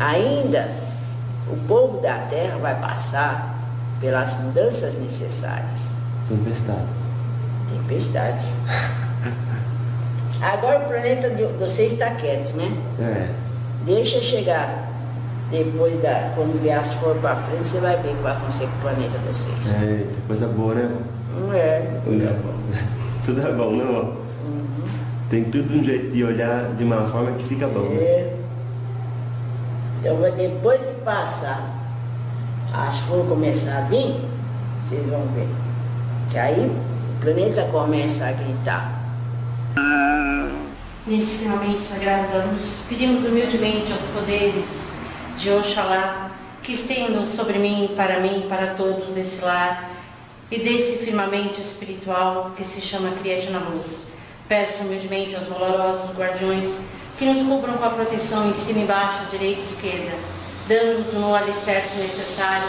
Ainda o povo da Terra vai passar pelas mudanças necessárias. Tempestade. Tempestade. Agora o planeta de vocês está quieto, né? É. Deixa chegar. Depois, quando vier as flores para frente, você vai ver o que vai acontecer com o planeta de vocês. É, coisa boa, né? Não é, coisa boa. Tudo é bom, né, vó? Tem tudo um jeito de olhar de uma forma que fica bom. É. Então, depois que passar, as flores começar a vir, vocês vão ver. Que aí o planeta começa a gritar. Nesse finalmente sagrado da luz, pedimos humildemente aos poderes de Oxalá que estendam sobre mim e para todos desse lar e desse firmamento espiritual que se chama Criate na Luz. Peço humildemente aos valorosos guardiões que nos cubram com a proteção em cima e embaixo, direita e esquerda, dando-nos o alicerce necessário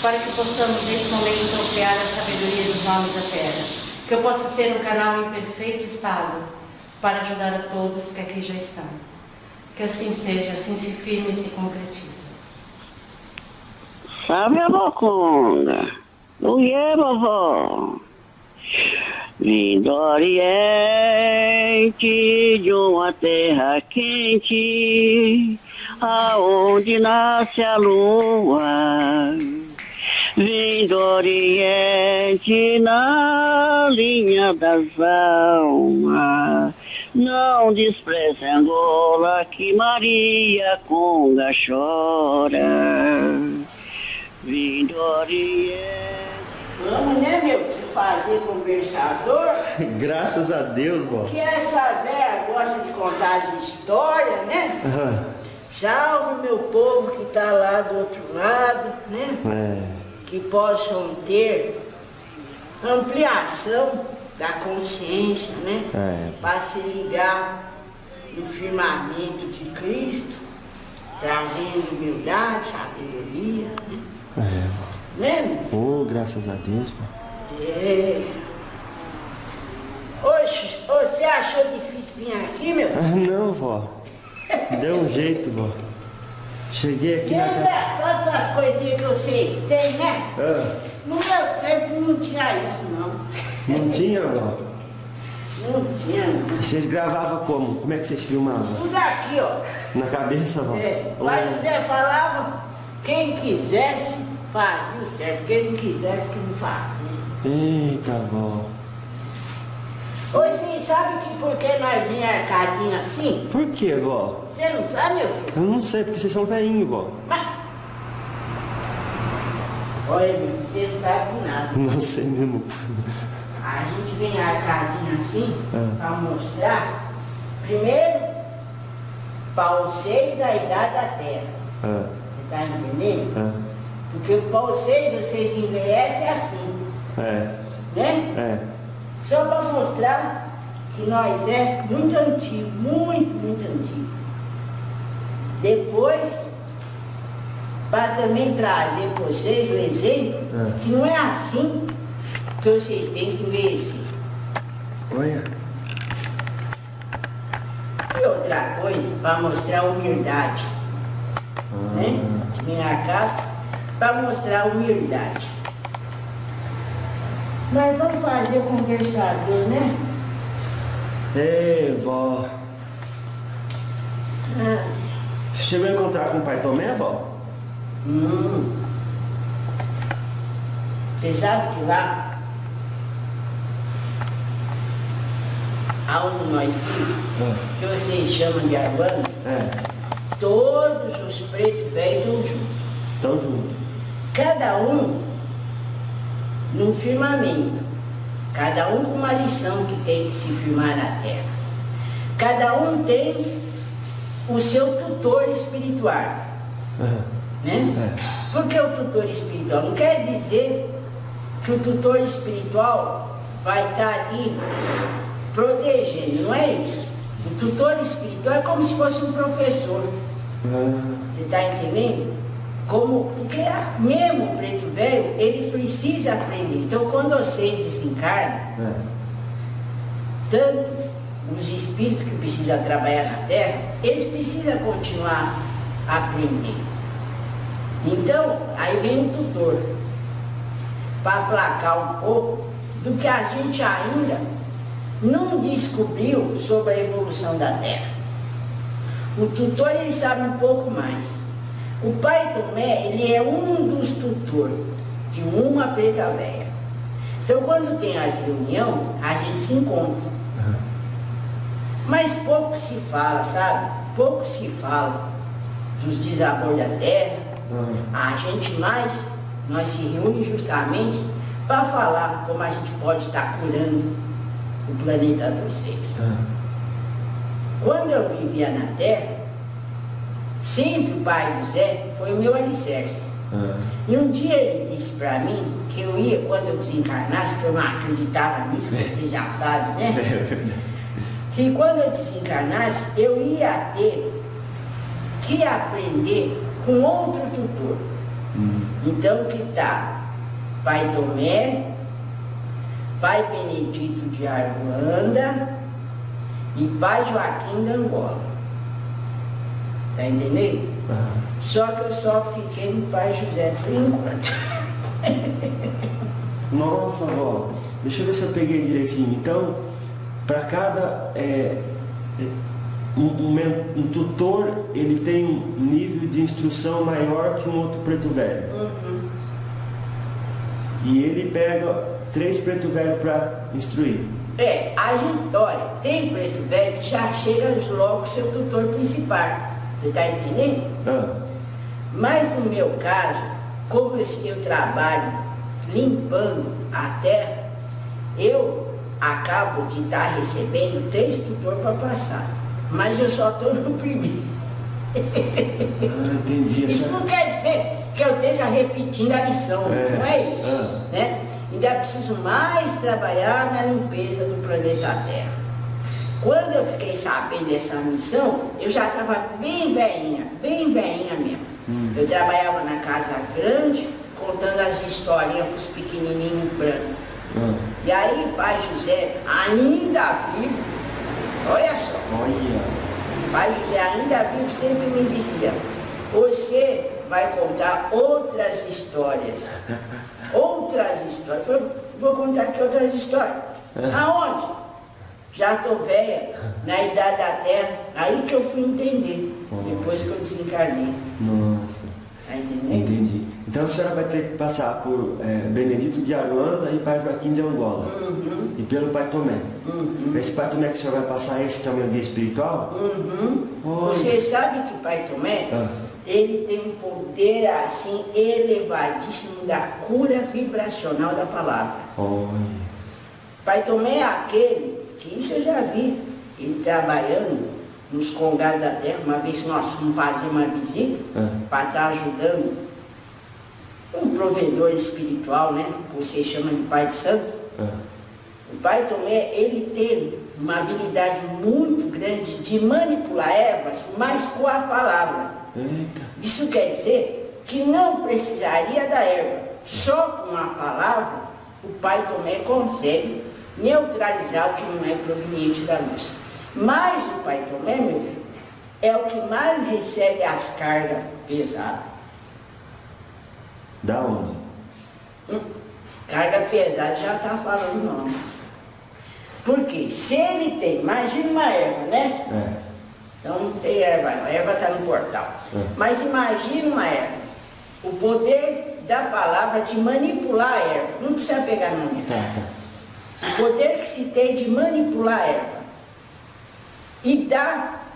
para que possamos nesse momento ampliar a sabedoria dos homens da terra, que eu possa ser um canal em perfeito estado para ajudar a todos que aqui já estão. Que assim seja, assim se firme e se concretize. Sabe a bocunda? O que é, vovó? Vindo oriente de uma terra quente, aonde nasce a lua. Vindo oriente na linha das almas, não despreze Angola que Maria Conga chora. Vindo oriente. Vamos, né, meu filho, fazer conversador? Graças a Deus, vó. Que essa véia gosta de contar as histórias, né? Salve meu povo que está lá do outro lado, né? Que possam ter ampliação da consciência, né? Para se ligar no firmamento de Cristo, trazendo humildade, sabedoria, né? Né, Oh, graças a Deus, vó. Oxe, você achou difícil vir aqui, meu filho? Não, vó. Deu um jeito, vó. Cheguei aqui Que na casa. engraçado essas coisinhas que vocês têm, né? No meu tempo não tinha isso, não. Não tinha, vó? Não tinha, não. E vocês gravavam como? Como é que vocês filmavam? Tudo aqui, ó. Na cabeça, vó? O José falava, quem quisesse fazia o certo, quem não quisesse que não fazia. Eita, vó. Oi, você sabe que por que nós vinha arcadinho assim? Por que, vó? Você não sabe, meu filho? Eu não sei, porque vocês são velhinhos, vó. Mas... Olha, meu filho, você não sabe de nada. Não sei mesmo. A gente vem arcadinho assim, para mostrar, primeiro, para vocês a idade da Terra. Você tá entendendo? Porque para vocês envelhecem assim. Né? Só para mostrar que nós é muito antigo, muito antigo. Depois, para também trazer para vocês o exemplo, que não é assim que vocês têm que envelhecer. Olha. E outra coisa, para mostrar a humildade. Né? De minha casa, para mostrar a humildade. Nós vamos fazer o conversador, né? Ei, vó. Você chegou a encontrar com o pai Tomé, vó? Você sabe que lá, aonde nós vivemos, que vocês chamam de Aruana, todos os pretos velhos estão juntos. Estão juntos. Cada um num firmamento, cada um com uma lição que tem que se firmar na terra. Cada um tem o seu tutor espiritual. Né? Porque o tutor espiritual não quer dizer que o tutor espiritual vai estar ali protegendo, não é isso. O tutor espiritual é como se fosse um professor. Você está entendendo? Porque mesmo o preto velho, ele precisa aprender. Então, quando vocês desencarnam, tanto os espíritos que precisam trabalhar na Terra, eles precisam continuar aprender. Então, aí vem o tutor, para aplacar um pouco do que a gente ainda não descobriu sobre a evolução da Terra. O tutor, ele sabe um pouco mais. O Pai Tomé, ele é um dos tutores de uma preta véia. Então, quando tem as reuniões, a gente se encontra. Mas pouco se fala, sabe? Pouco se fala dos desabores da Terra. A gente mais, nós se reúne justamente para falar como a gente pode estar curando o planeta de vocês. Quando eu vivia na Terra, sempre o Pai José foi o meu alicerce. E um dia ele disse para mim que eu ia, quando eu desencarnasse, que eu não acreditava nisso, você já sabe, né? Que quando eu desencarnasse, eu ia ter que aprender com outro tutor. Então que tá Pai Tomé, Pai Benedito de Aruanda e Pai Joaquim da Angola. Tá entendendo? Só que eu só fiquei no Pai José por enquanto. Nossa, avó, deixa eu ver se eu peguei direitinho. Então, para cada um tutor, ele tem um nível de instrução maior que um outro preto velho. E ele pega 3 preto velho para instruir. A gente, olha, tem preto velho que já chega logo seu tutor principal. Você está entendendo? Mas no meu caso, como eu trabalho limpando a terra, eu acabo de estar recebendo 3 tutores para passar. Mas eu só estou no primeiro. Entendi. Isso não quer dizer que eu esteja repetindo a lição, não é isso? Né? Ainda preciso mais trabalhar na limpeza do planeta Terra. Quando eu fiquei sabendo dessa missão, eu já estava bem velhinha mesmo. Eu trabalhava na casa grande, contando as historinhas para os pequenininhos brancos. E aí, Pai José, ainda vivo, olha só, Pai José ainda vivo sempre me dizia: você vai contar outras histórias. Outras histórias. Eu falei, vou contar aqui outras histórias. Aonde? Já estou velha, na idade da Terra, aí que eu fui entender, depois que eu desencarnei. Nossa. Tá entendendo? Entendi. Então a senhora vai ter que passar por Benedito de Aruanda e Pai Joaquim de Angola. E pelo Pai Tomé. Esse Pai Tomé que a senhora vai passar, esse também é guia espiritual? Você sabe que o Pai Tomé, ele tem um poder assim elevadíssimo da cura vibracional da palavra. Pai Tomé é aquele, que isso eu já vi, ele trabalhando nos congados da terra. Uma vez que nós fomos fazer uma visita para estar ajudando um provedor espiritual, né? Que você chama de Pai de Santo. O Pai Tomé, ele tem uma habilidade muito grande de manipular ervas, mas com a palavra. Isso quer dizer que não precisaria da erva. Só com a palavra, o Pai Tomé consegue neutralizar o que não é proveniente da luz. Mas o Pai Tomé, meu filho, é o que mais recebe as cargas pesadas. Da onde? Carga pesada já está falando o nome. Porque se ele tem, imagina uma erva, né? Então não tem erva, a erva está no portal. Mas imagina uma erva. O poder da palavra de manipular a erva. Não precisa pegar na minha. O poder que se tem de manipular a erva e dar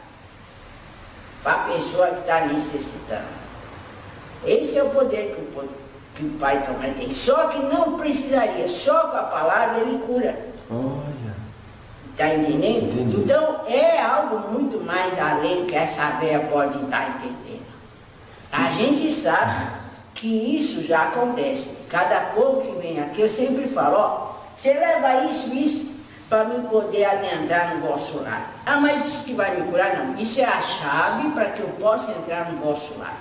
para a pessoa que está necessitando. Esse é o poder que o Pai Tomé tem. Só que não precisaria, só com a palavra ele cura. Está entendendo? Entendi. Então é algo muito mais além que essa véia pode estar entendendo. A gente sabe que isso já acontece. Cada povo que vem aqui, eu sempre falo, ó, você leva isso, para mim poder adentrar no vosso lar. Mas isso que vai me curar? Não. Isso é a chave para que eu possa entrar no vosso lar.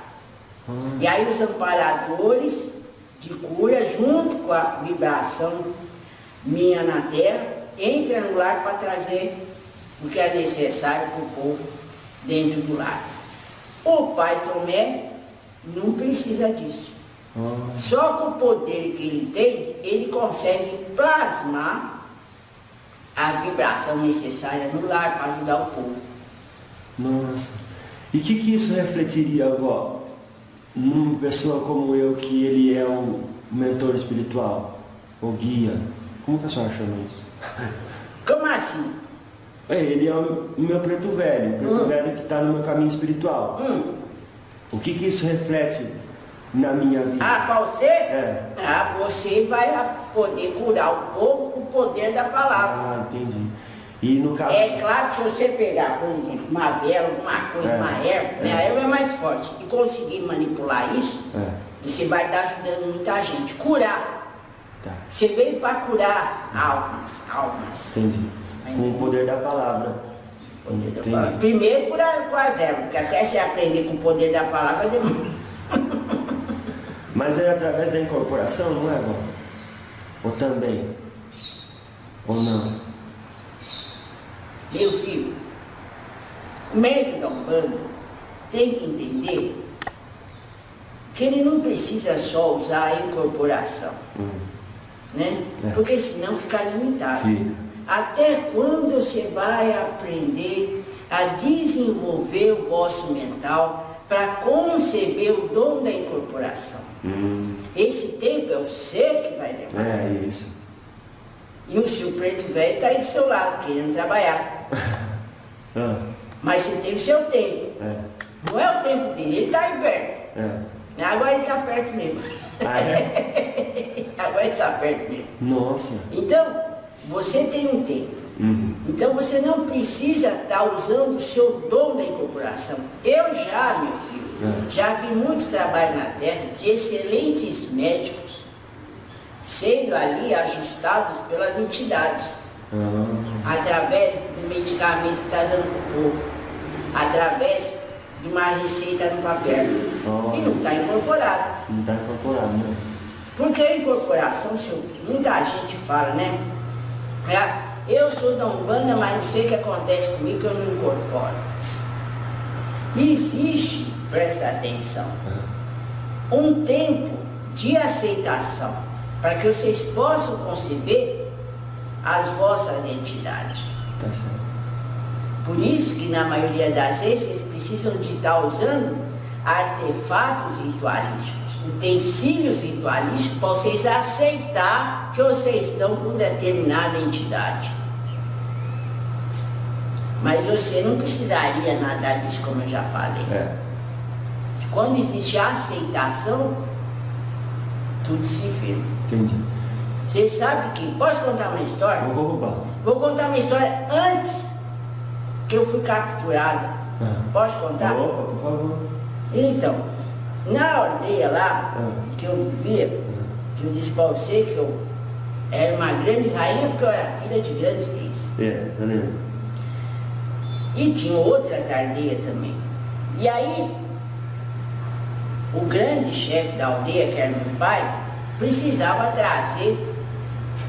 E aí os amparadores de cura, junto com a vibração minha na terra, entram no lar para trazer o que é necessário para o povo dentro do lar. O pai Tomé não precisa disso. Só com o poder que ele tem, ele consegue plasmar a vibração necessária no lar para ajudar o povo. Nossa. E o que isso refletiria, avó, numa pessoa como eu, que ele é um mentor espiritual, ou guia? Como que a senhora chama isso? Como assim? Ele é o meu preto velho que está no meu caminho espiritual. O que isso reflete na minha vida? Ah, para você? É. Ah, você vai poder curar o povo com o poder da palavra. Ah, entendi. E no caso... É claro, se você pegar, por exemplo, uma vela, alguma coisa, uma erva, né? A erva é mais forte, e conseguir manipular isso, você vai estar ajudando muita gente. Curar. Tá. Você veio para curar almas. Entendi. Com o poder da palavra. Entendi. Primeiro curar com as ervas, porque até você aprender com o poder da palavra demora. Mas é através da incorporação, não é, avó? Ou também? Ou não? Meu filho, o médico da Umbanda tem que entender que ele não precisa só usar a incorporação, né? Porque senão fica limitado. Até quando você vai aprender a desenvolver o vosso mental para conceber o dom da incorporação? Esse tempo é você que vai levar. É isso. E o seu preto velho está aí do seu lado, querendo trabalhar. Mas você tem o seu tempo. Não é o tempo dele, ele está aí perto. Agora ele está perto mesmo. Agora ele está perto mesmo. Nossa. Então, você tem um tempo. Então você não precisa estar usando o seu dom da incorporação. Eu já, meu filho, já vi muito trabalho na Terra de excelentes médicos sendo ali ajustados pelas entidades, através do medicamento que está dando para o povo, através de uma receita no papel. E não está incorporado. Não está incorporado, né? Porque a incorporação, muita gente fala, né? Eu sou da Umbanda, mas não sei o que acontece comigo que eu não incorporo. Existe, presta atenção, um tempo de aceitação para que vocês possam conceber as vossas entidades. Tá certo. Por isso que na maioria das vezes vocês precisam de estar usando artefatos ritualísticos, utensílios ritualísticos, para vocês aceitar que vocês estão com determinada entidade. Mas você não precisaria nada disso, como eu já falei. Quando existe a aceitação, tudo se firma. Entendi. Você sabe que... Posso contar uma história? Vou roubar. Vou contar uma história antes que eu fui capturada. Posso contar? Opa, por favor. Então, na aldeia lá que eu vivia, que eu disse para você que eu era uma grande rainha porque eu era filha de grandes reis. Eu lembro. E tinha outras aldeias também. E aí, o grande chefe da aldeia, que era meu pai, precisava trazer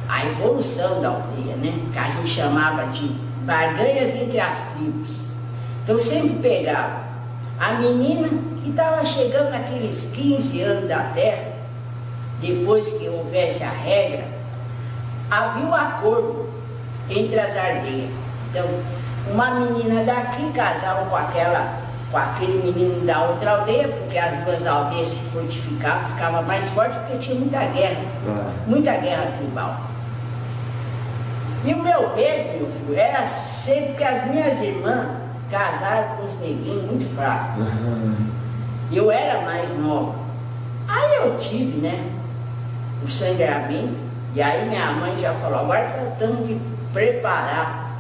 a evolução da aldeia, né? Que a gente chamava de barganhas entre as tribos. Então sempre pegava a menina que estava chegando naqueles 15 anos da terra, depois que houvesse a regra, havia um acordo entre as aldeias. Então, uma menina daqui casava com aquele menino da outra aldeia, porque as duas aldeias se fortificavam, ficava mais forte porque tinha muita guerra tribal. E o meu medo, meu filho, era sempre que as minhas irmãs casaram com uns neguinhos muito fracos. Eu era mais nova. Aí eu tive, né, o sangramento, e aí minha mãe já falou, agora temos que preparar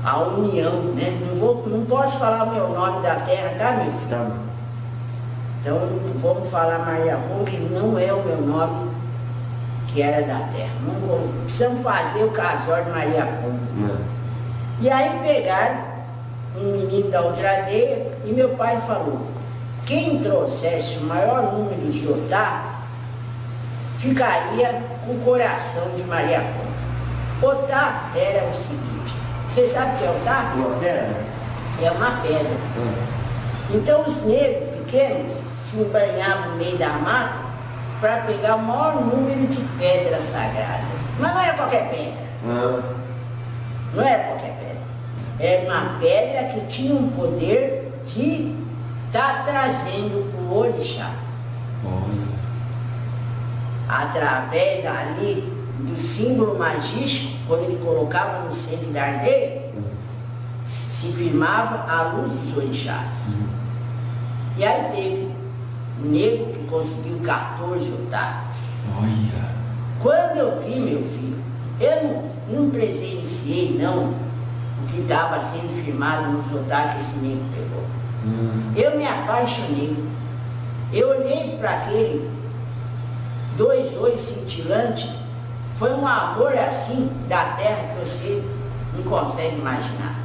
a união, né? Não posso falar o meu nome da terra, tá, meu filho? Tá. Então vamos falar Maria Rua, que não é o meu nome que era da terra. Precisamos fazer o casório de Maria Rua. E aí pegaram um menino da outra aldeia e meu pai falou, quem trouxesse o maior número de Otá ficaria com o coração de Maria Rua. Otá era o seguinte, você sabe o que é Otá? Lanterna? é uma pedra. Então os negros pequenos se banhavam no meio da mata para pegar o maior número de pedras sagradas. Mas não era qualquer pedra. Não era qualquer pedra. Era uma pedra que tinha um poder de estar trazendo o orixá. Através ali do símbolo magístico, quando ele colocava no centro da aldeia, se firmava a luz dos orixás. E aí teve um negro que conseguiu 14 otários. Quando eu vi, meu filho, eu não presenciei não o que estava sendo firmado nos otários que esse negro pegou. Eu me apaixonei. Eu olhei para aquele 2 olhos cintilantes. Foi um amor assim da terra que você não consegue imaginar.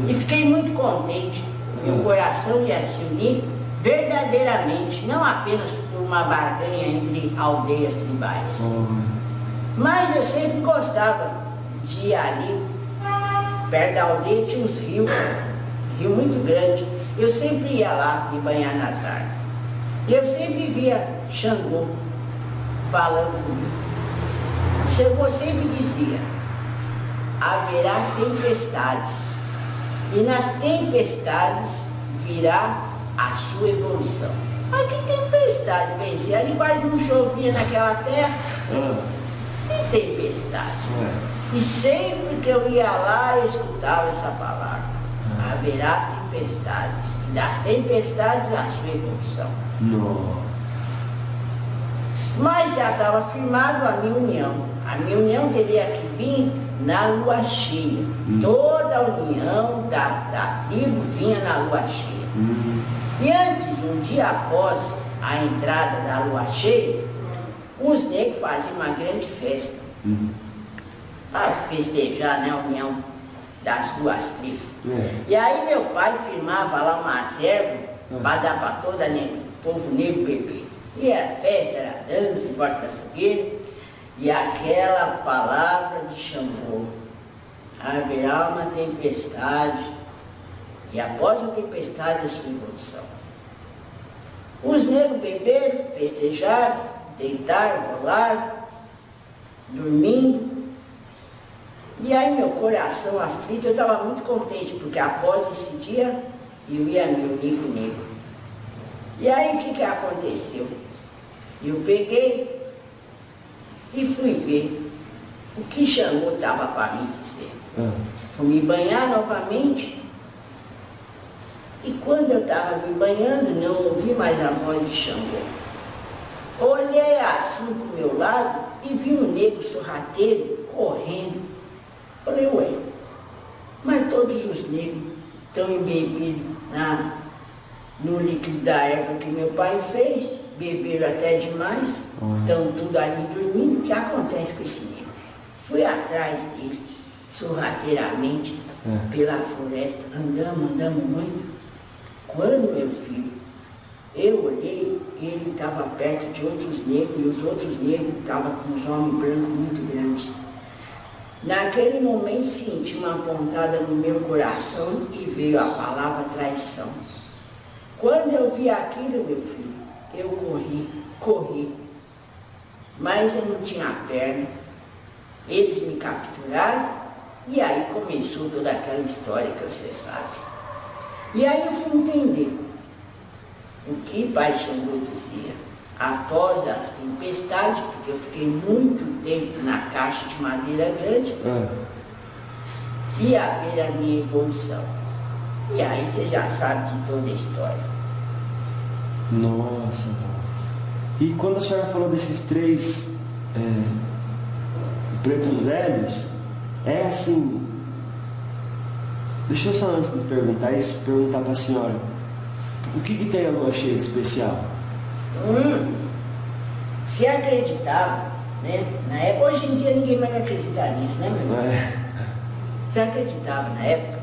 E fiquei muito contente. Meu coração ia se unir verdadeiramente, não apenas por uma barganha entre aldeias tribais. Mas eu sempre gostava de ir ali, perto da aldeia tinha uns rios, rio muito grande. Eu sempre ia lá me banhar nas árvores. E eu sempre via Xangô falando comigo. Xangô sempre dizia: haverá tempestades, e nas tempestades virá a sua evolução. Mas que tempestade, pensei, ali quase não chovia naquela terra. Que tempestade. E sempre que eu ia lá, eu escutava essa palavra: haverá tempestades, e das tempestades a sua evolução. Mas já estava firmado a minha união. A minha união teria que vir na lua cheia. Toda a união da tribo vinha na lua cheia. E antes, um dia após a entrada da lua cheia, os negros faziam uma grande festa. Para festejar, né, a união das duas tribos. E aí meu pai firmava lá umas ervas para dar para todo o povo negro beber. E era festa, era dança em volta da fogueira, e aquela palavra de Xangô: haverá uma tempestade, e após a tempestade a sua evolução. Os negros beberam, festejaram, deitaram, rolaram, dormindo. E aí meu coração aflito, eu estava muito contente, porque após esse dia eu ia me unir com o negro. E aí o que aconteceu? Eu peguei e fui ver o que Xangô estava para me dizer. Fui me banhar novamente, e quando eu estava me banhando, não ouvi mais a voz de Xangô. Olhei assim para o meu lado e vi um negro sorrateiro correndo. Falei: ué, mas todos os negros estão embebidos no líquido da erva que meu pai fez, beberam até demais, estão tudo ali dormindo. O que acontece com esse negro? Fui atrás dele, sorrateiramente, pela floresta, andamos muito. Quando, meu filho, eu olhei, ele estava perto de outros negros, e os outros negros estavam com os homens brancos muito grandes. Naquele momento senti uma pontada no meu coração e veio a palavra traição. Quando eu vi aquilo, meu filho, eu corri, mas eu não tinha perna. Eles me capturaram e aí começou toda aquela história que você sabe. E aí eu fui entender o que Pai Xangô dizia. Após as tempestades, porque eu fiquei muito tempo na caixa de madeira grande, ia haver a minha evolução. E aí você já sabe de toda a história. Nossa. E quando a senhora falou desses 3 pretos velhos, é assim... Deixa eu só, antes de perguntar isso, perguntar para a senhora: o que tem a lua cheia de especial? Se acreditava, né? Na época, hoje em dia ninguém vai acreditar nisso, né, meu filho? Se acreditava na época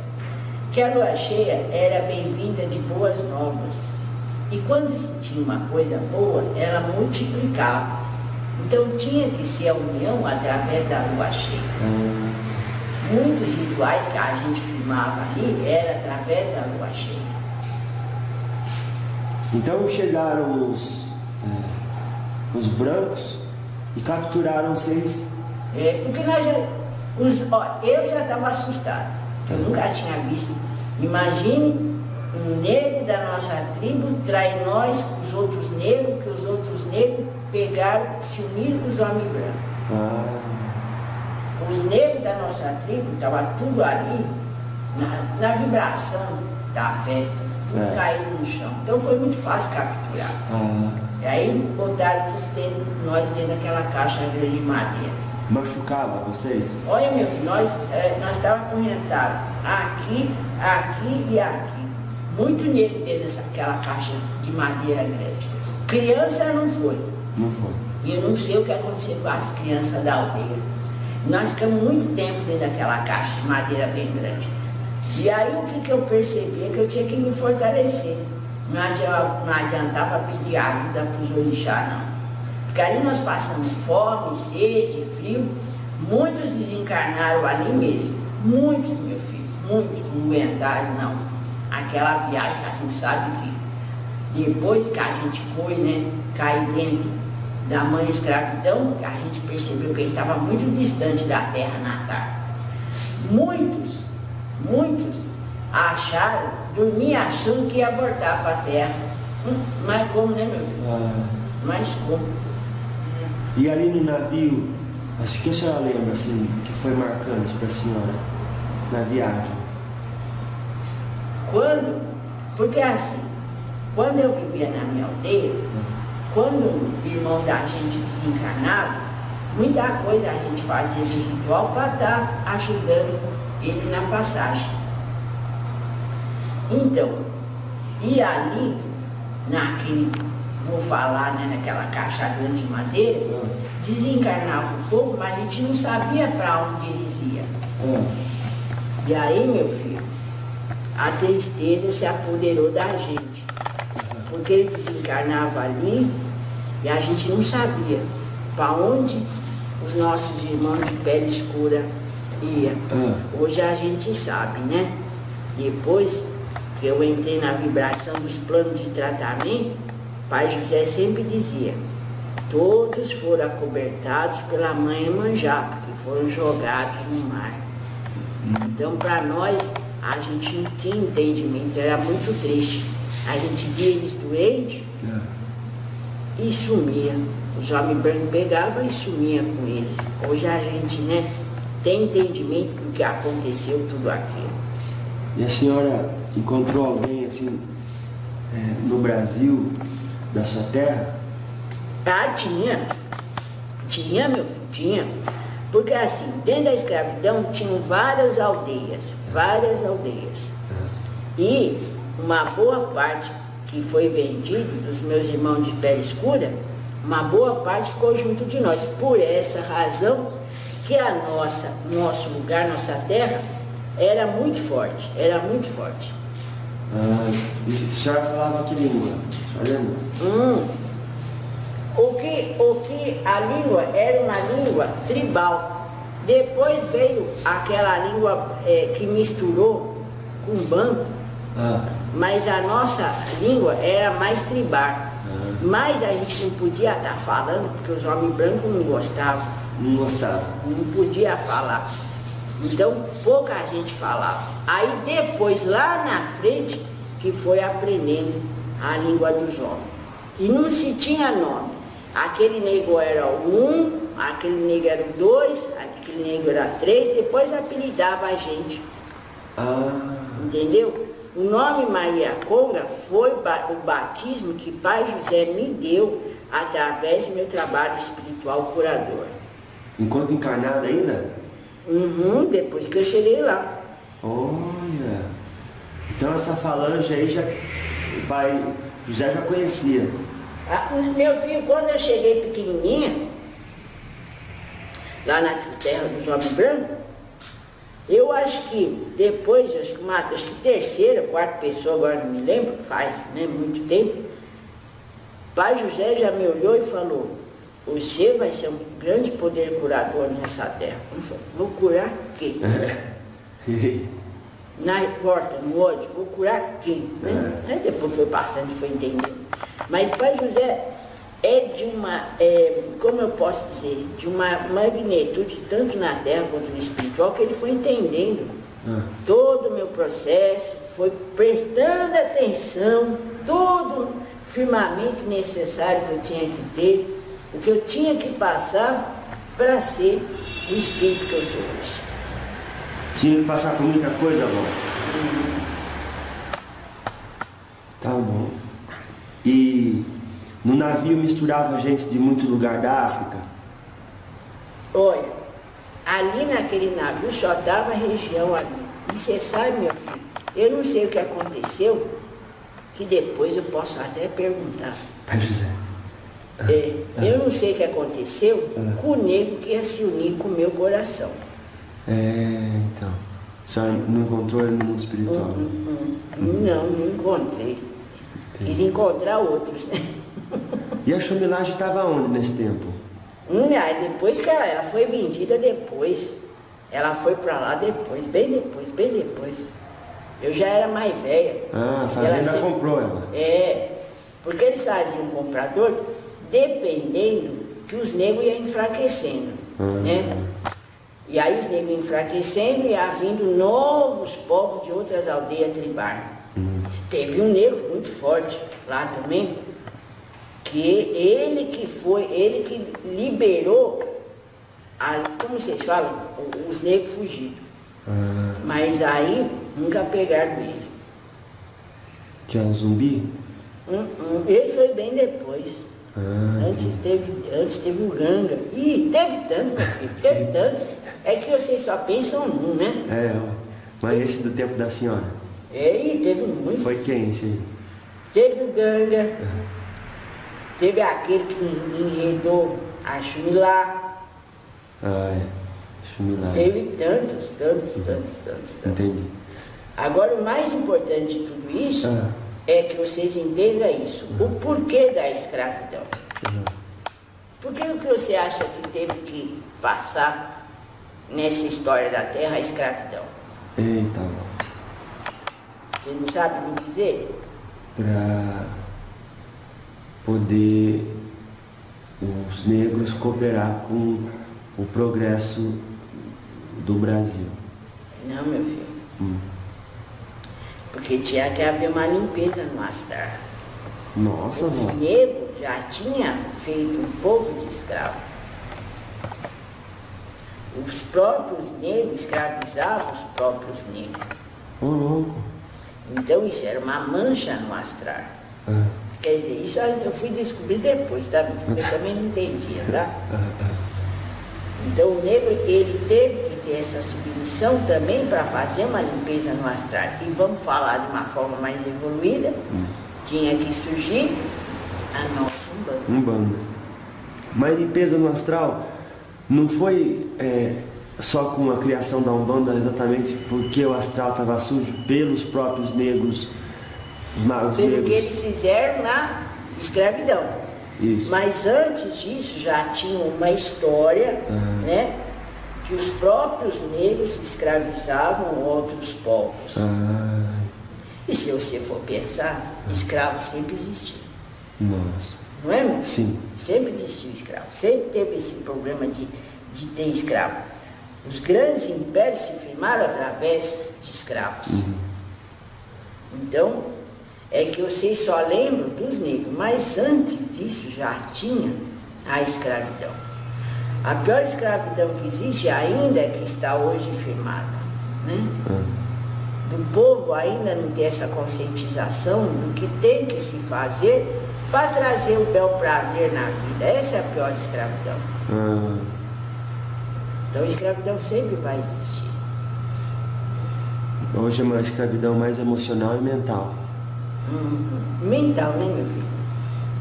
que a lua cheia era bem-vinda de boas novas. E quando se tinha uma coisa boa, ela multiplicava. Então tinha que ser a união através da lua cheia. muitos rituais que a gente firmava ali era através da lua cheia. Então chegaram os brancos e capturaram vocês. Porque eu já estava assustado, eu nunca tinha visto. Imagine um negro da nossa tribo trai nós com os outros negros, que os outros negros pegaram, se uniram com os homens brancos. Os negros da nossa tribo estavam tudo ali na vibração da festa, tudo caído no chão. Então foi muito fácil capturar. E aí botaram tudo dentro daquela caixa grande de madeira. Machucava vocês? Olha, meu filho, nós estávamos acorrentados aqui, aqui e aqui. Muito negro dentro daquela caixa de madeira grande. Criança não foi. Não foi. E eu não sei o que aconteceu com as crianças da aldeia. Nós ficamos muito tempo dentro daquela caixa de madeira bem grande. E aí o que eu percebi é que eu tinha que me fortalecer. Não adiantava pedir ajuda para os orixás, não. Porque ali nós passamos fome, sede, frio. Muitos desencarnaram ali mesmo. Muitos, meu filho. Muitos não aguentaram, não. Aquela viagem que a gente sabe que depois que a gente foi, né, cair dentro da mãe escravidão, a gente percebeu que ele estava muito distante da terra natal. Muitos acharam, dormiam achando que ia voltar para a terra. Mas como, né, meu filho? Mas como? E ali no navio, acho que a senhora lembra, assim, que foi marcante para a senhora, na viagem? Porque assim, quando eu vivia na minha aldeia, quando o irmão da gente desencarnava, muita coisa a gente fazia de ritual para estar ajudando ele na passagem. Então, e ali, vou falar, né, naquela caixa grande de madeira, desencarnava um pouco, mas a gente não sabia para onde eles iam. E aí, meu filho, a tristeza se apoderou da gente, porque eles desencarnavam ali e a gente não sabia para onde os nossos irmãos de pele escura iam. Hoje a gente sabe, né? Depois que eu entrei na vibração dos planos de tratamento, Pai José sempre dizia: todos foram acobertados pela mãe Iemanjá, porque foram jogados no mar. Então, para nós, a gente não tinha entendimento, era muito triste. A gente via eles doentes e sumia. Os homens brancos pegavam e sumiam com eles. Hoje a gente, né, tem entendimento do que aconteceu, tudo aquilo. E a senhora encontrou alguém assim no Brasil, da sua terra? Tinha, meu filho, tinha. Porque assim, dentro da escravidão tinham várias aldeias. E uma boa parte que foi vendido dos meus irmãos de pele escura, uma boa parte ficou junto de nós. Por essa razão que nosso lugar, nossa terra, era muito forte. E a senhora falava que língua? A senhora lembra? O que a língua era uma língua tribal. Depois veio aquela língua que misturou com banto, mas a nossa língua era mais tribal. Mas a gente não podia estar falando, porque os homens brancos não gostavam. Não podia falar. Então pouca gente falava. Aí depois, lá na frente, que foi aprendendo a língua dos homens. E não se tinha nome. Aquele negro era o 1, aquele negro era o 2, aquele negro era 3, depois apelidava a gente. Entendeu? O nome Maria Conga foi o batismo que Pai José me deu através do meu trabalho espiritual curador. Enquanto encarnada ainda? Depois que eu cheguei lá. Olha! Então essa falange aí o Pai José já conhecia. Meu filho, quando eu cheguei pequenininha, lá na terra dos homens brancos, eu acho que depois, acho que terceira, quarta pessoa, agora não me lembro, faz, né, muito tempo, Pai José já me olhou e falou: você vai ser um grande poder curador nessa terra. Ele falou, vou curar quem? Na porta, no olho, vou curar quem? Né? Aí depois foi passando e foi entendendo. Mas Pai José é de uma, como eu posso dizer, de uma magnitude, tanto na terra quanto no espiritual, que ele foi entendendo todo o meu processo, foi prestando atenção, todo o firmamento necessário que eu tinha que ter, o que eu tinha que passar para ser o espírito que eu sou hoje. Tinha que passar por muita coisa, avó. Tá bom. E no navio misturava gente de muito lugar da África? Olha, ali naquele navio só dava a região ali. E você sabe, meu filho, eu não sei o que aconteceu, que depois eu posso até perguntar. Pai José. Eu não sei o que aconteceu com o negro que ia se unir com o meu coração. Então. A senhora não encontrou ele no mundo espiritual? Não encontrei. Quis encontrar outros, né? E a chumilagem estava onde nesse tempo? Depois que ela foi vendida depois. Ela foi para lá depois, bem depois. Eu já era mais velha. A fazenda comprou ela. Porque eles faziam um comprador dependendo que os negros iam enfraquecendo, né? E aí os negros enfraquecendo e havindo novos povos de outras aldeias tribais. Teve um negro muito forte lá também, que ele que liberou, como vocês falam, os negros fugidos. Mas aí nunca pegaram ele. Que é um zumbi? Esse foi bem depois. Antes teve o Ganga. Ih, teve tanto, meu filho, teve tanto. É que vocês só pensam num, né? Mas esse do tempo da senhora? Teve muito. Foi quem esse aí? Teve o Ganga, teve aquele que enredou a Chumilá. Chumilá. Teve tantos. Entendi. Agora, o mais importante de tudo isso é que vocês entendam isso. O porquê da escravidão. Por que você acha que teve que passar nessa história da terra a escravidão? Eita, Você não sabe me dizer? Para poder os negros cooperar com o progresso do Brasil. Não, meu filho. Porque tinha que haver uma limpeza no Astar. Nossa, Os vó. negros já tinham feito um povo de escravo. Os próprios negros escravizavam os próprios negros. Ô, louco. Então isso era uma mancha no astral. Quer dizer, isso eu fui descobrir depois, tá? Eu também não entendia, tá? Então o negro, ele teve que ter essa submissão também para fazer uma limpeza no astral. E vamos falar de uma forma mais evoluída, tinha que surgir a nossa Umbanda. Mas limpeza no astral não foi só com a criação da Umbanda exatamente porque o astral estava sujo pelos próprios negros, os magos pelo negros. que eles fizeram na escravidão. Isso. Mas antes disso já tinha uma história, né? Que os próprios negros escravizavam outros povos. E se você for pensar, escravos sempre existiam. Nossa. Não é, meu? Sim. Sempre existiu escravo. Sempre teve esse problema de ter escravo. Os grandes impérios se firmaram através de escravos. Então, é que vocês só lembram dos negros, mas antes disso já tinha a escravidão. A pior escravidão que existe ainda é que está hoje firmada, né? Do povo ainda não ter essa conscientização do que tem que se fazer para trazer o bel prazer na vida. Essa é a pior escravidão. Então a escravidão sempre vai existir. Hoje é uma escravidão mais emocional e mental. Mental, né, meu filho?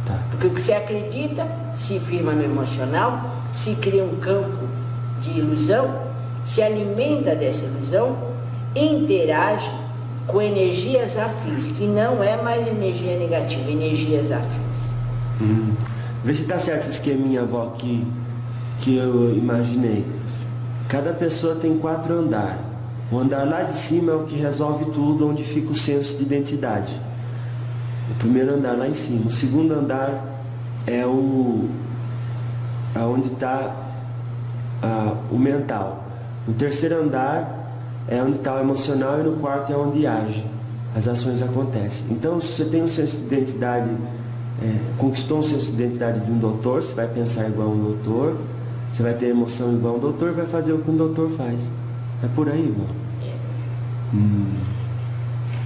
Tá. Porque o que você acredita se firma no emocional, se cria um campo de ilusão, se alimenta dessa ilusão, interage com energias afins, que não é mais energia negativa, energias afins. Vê se tá certo esse esqueminha, avó, que eu imaginei. Cada pessoa tem 4 andares. O andar lá de cima é o que resolve tudo, onde fica o senso de identidade. O primeiro andar lá em cima. O segundo andar é onde está o mental. No terceiro andar é onde está o emocional e no quarto é onde age. As ações acontecem. Então, se você tem um senso de identidade, conquistou um senso de identidade de um doutor, você vai pensar igual um doutor, você vai ter emoção igual um doutor e vai fazer o que um doutor faz. É por aí, irmão.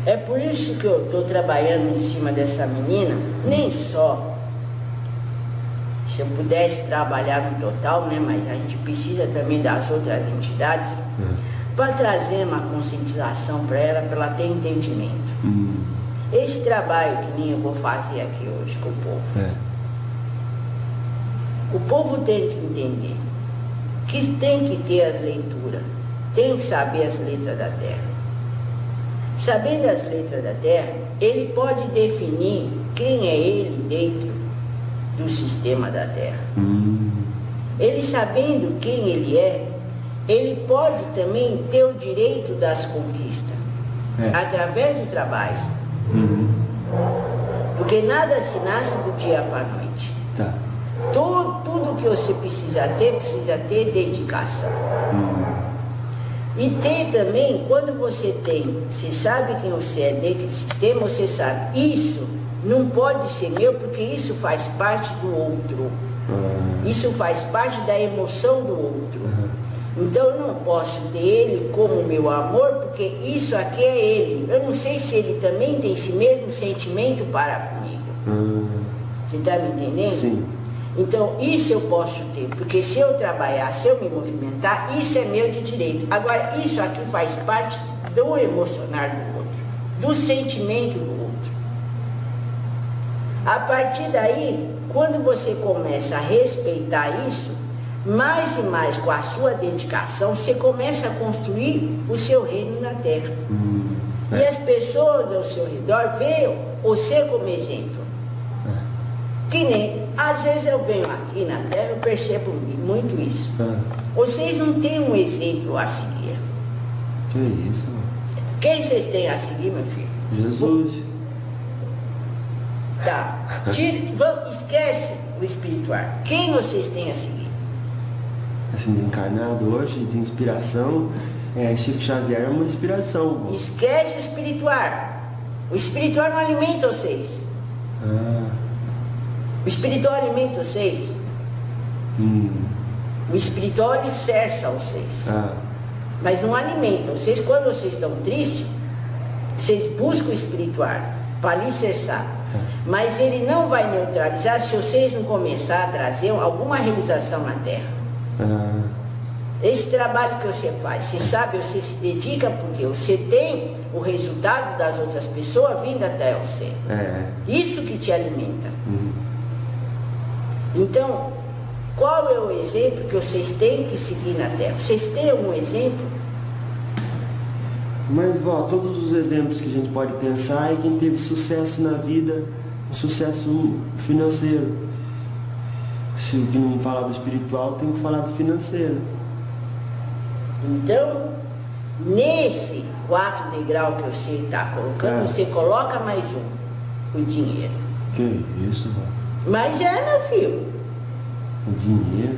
É por isso que eu estou trabalhando em cima dessa menina, nem só se eu pudesse trabalhar no total, né, mas a gente precisa também das outras entidades, para trazer uma conscientização para ela ter entendimento. Esse trabalho que nem eu vou fazer aqui hoje com o povo. O povo tem que entender que tem que ter as leituras, tem que saber as letras da terra. Sabendo as letras da terra, ele pode definir quem é ele dentro do sistema da terra. Ele sabendo quem ele é, ele pode também ter o direito das conquistas, através do trabalho. Porque nada se nasce do dia para a noite. Tudo que você precisa ter dedicação. E tem também, quando você sabe quem você é dentro do sistema, você sabe, isso não pode ser meu, porque isso faz parte do outro. Isso faz parte da emoção do outro. Então eu não posso ter ele como meu amor, porque isso aqui é ele. Eu não sei se ele também tem esse mesmo sentimento para comigo. Você está me entendendo? Sim. Então isso eu posso ter, porque se eu trabalhar, se eu me movimentar, isso é meu de direito. Agora, isso aqui faz parte do emocionar do outro, do sentimento do outro. A partir daí, quando você começa a respeitar isso, mais e mais com a sua dedicação, você começa a construir o seu reino na terra. E as pessoas ao seu redor veem você como exemplo. Que nem, às vezes eu venho aqui na terra, eu percebo muito isso. Vocês não têm um exemplo a seguir. Que isso? Quem vocês têm a seguir, meu filho? Jesus. Tá. Esquece o espiritual. Quem vocês têm a seguir? Assim, encarnado hoje, de inspiração, Chico Xavier é uma inspiração. Esquece o espiritual. O espiritual não alimenta vocês. O espiritual alimenta vocês. O espiritual alicerça vocês. Mas não alimenta. Vocês, quando vocês estão tristes, vocês buscam o espiritual para alicerçar. Mas ele não vai neutralizar se vocês não começar a trazer alguma realização na terra. Esse trabalho que você faz, você sabe, você se dedica porque você tem o resultado das outras pessoas vindo até você. Isso que te alimenta. Então, qual é o exemplo que vocês têm que seguir na terra? Vocês têm algum exemplo? Mas, vó, todos os exemplos que a gente pode pensar é quem teve sucesso na vida, um sucesso financeiro. Se não falar do espiritual, tem que falar do financeiro. Então, nesse 4 degrau que você está colocando, você coloca mais um, o dinheiro. Que isso, vó? Mas meu filho. O dinheiro?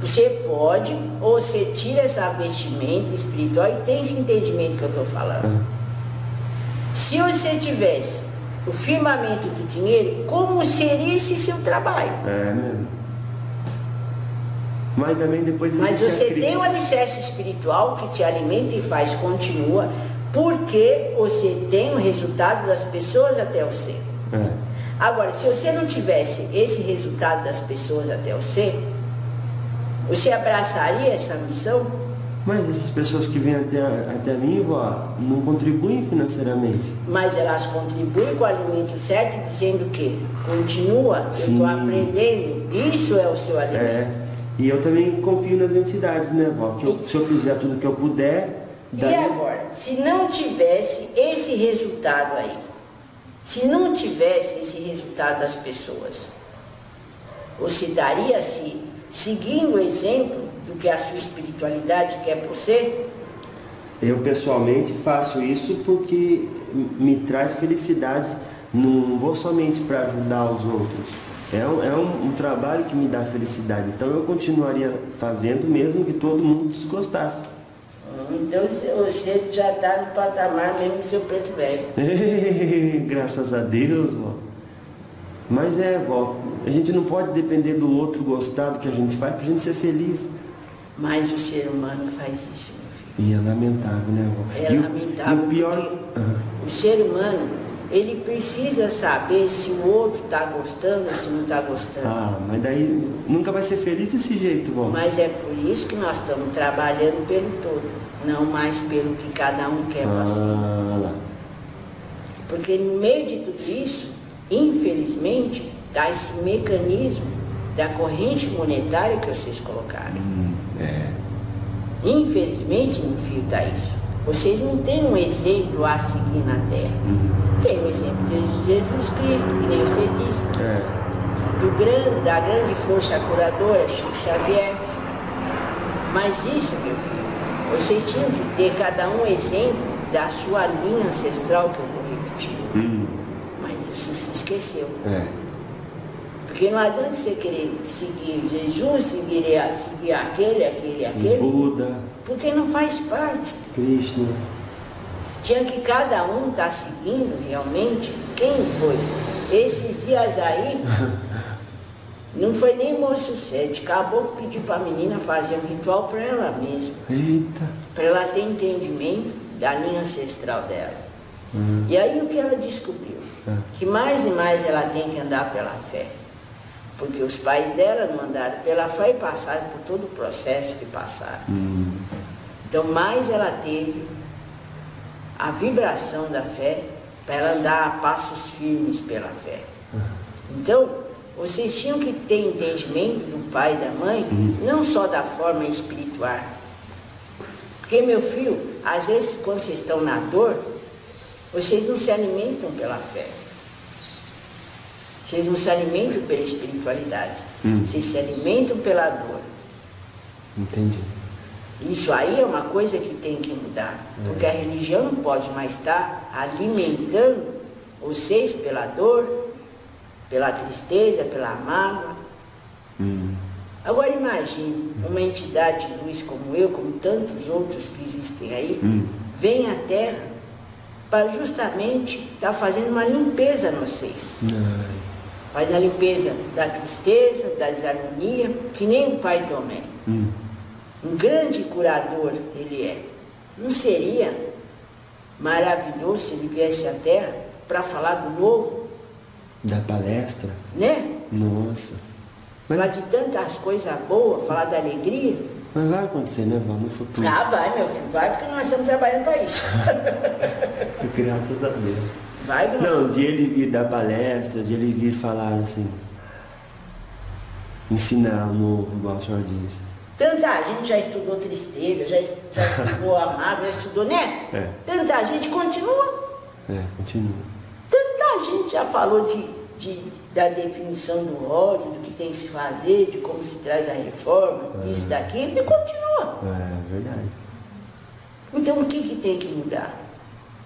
Você pode, ou você tira essa vestimenta espiritual e tem esse entendimento que eu estou falando. Se você tivesse o firmamento do dinheiro, como seria esse seu trabalho? Mesmo. Mas também depois Mas você tem um alicerce espiritual que te alimenta e faz continua, porque você tem o resultado das pessoas até você. Agora, se você não tivesse esse resultado das pessoas até você abraçaria essa missão? Mas essas pessoas que vêm até mim, vó, não contribuem financeiramente. Mas elas contribuem com o alimento certo, dizendo que continua, eu estou aprendendo, isso é o seu alimento. E eu também confio nas entidades, né, vó? Se eu fizer tudo o que eu puder... E agora, se não tivesse esse resultado aí, se não tivesse esse resultado das pessoas, Você daria-se seguindo o exemplo do que a sua espiritualidade quer por você? Eu pessoalmente faço isso porque me traz felicidade. Não vou somente para ajudar os outros. É um trabalho que me dá felicidade. Então eu continuaria fazendo mesmo que todo mundo desgostasse. Então você já está no patamar mesmo do seu preto velho. Graças a Deus, vó. Mas vó, a gente não pode depender do outro gostar do que a gente faz pra gente ser feliz. Mas o ser humano faz isso, meu filho. E é lamentável, né, vó? É lamentável, e o pior... porque o ser humano, ele precisa saber se o outro está gostando ou se não está gostando. Ah, mas daí nunca vai ser feliz desse jeito, vó. Mas é por isso que nós estamos trabalhando pelo todo, não mais pelo que cada um quer passar. Lá. Porque no meio de tudo isso, infelizmente, está esse mecanismo da corrente monetária que vocês colocaram. Infelizmente, meu filho, está isso. Vocês não têm um exemplo a seguir na Terra. Tem o exemplo de Jesus Cristo, que nem você disse. Da grande força curadora, Chico Xavier. Mas isso, meu filho, vocês tinham que ter cada um exemplo da sua linha ancestral, que eu vou repetir. Mas você se esqueceu. Porque não adianta você querer seguir Jesus, seguir aquele. Buda. Porque não faz parte. Krishna. Tinha que cada um estar seguindo realmente quem foi. Esses dias aí, não foi nem moço sete, acabou de pedir para a menina fazer um ritual para ela mesma. Eita. Para ela ter entendimento da linha ancestral dela. E aí o que ela descobriu? Que mais e mais ela tem que andar pela fé. Porque os pais dela não andaram pela fé e passaram por todo o processo que passaram. Então mais ela teve a vibração da fé para ela andar a passos firmes pela fé. Então, vocês tinham que ter entendimento do pai e da mãe, não só da forma espiritual. Porque, meu filho, às vezes quando vocês estão na dor, vocês não se alimentam pela fé. Vocês não se alimentam pela espiritualidade. Vocês se alimentam pela dor. Entendi. Isso aí é uma coisa que tem que mudar. Porque a religião não pode mais estar alimentando vocês pela dor, pela tristeza, pela mágoa. Agora imagine uma entidade de luz como eu, como tantos outros que existem aí, vem à Terra para justamente estar fazendo uma limpeza em vocês. Faz a limpeza da tristeza, da desarmonia, que nem o Pai Tomé. Um grande curador ele é. Não seria maravilhoso se ele viesse à Terra para falar do novo? Da palestra? Né? Nossa. Falar de tantas coisas boas, falar da alegria. Mas vai acontecer, né, vó, no futuro? Ah, vai, meu filho, vai, porque nós estamos trabalhando para isso. Graças a Deus. Vai, não, de ele vir dar palestra, de ele vir falar assim, ensinar o novo, igual o senhor disse. Tanta gente já estudou tristeza, já estudou amado, já estudou, né? Tanta gente continua. Continua. Tanta gente já falou da definição do ódio, do que tem que se fazer, de como se traz a reforma, disso, daquilo, e continua. É verdade. Então o que tem que mudar?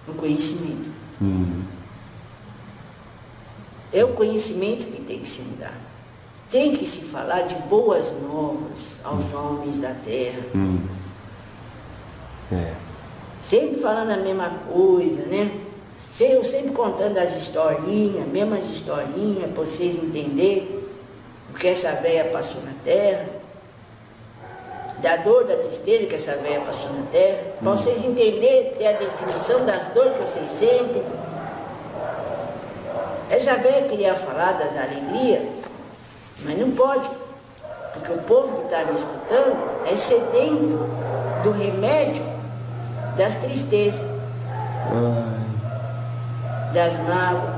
O conhecimento. É o conhecimento que tem que se mudar. Tem que se falar de boas novas aos homens da terra. Sempre falando a mesma coisa, né? Eu sempre contando as historinhas, mesmas historinhas, para vocês entenderem o que essa véia passou na terra, da dor, da tristeza que essa véia passou na terra, para vocês entenderem, ter a definição das dores que vocês sentem. Essa véia queria falar das alegrias, mas não pode, porque o povo que está me escutando é sedento do remédio das tristezas, das mágoas,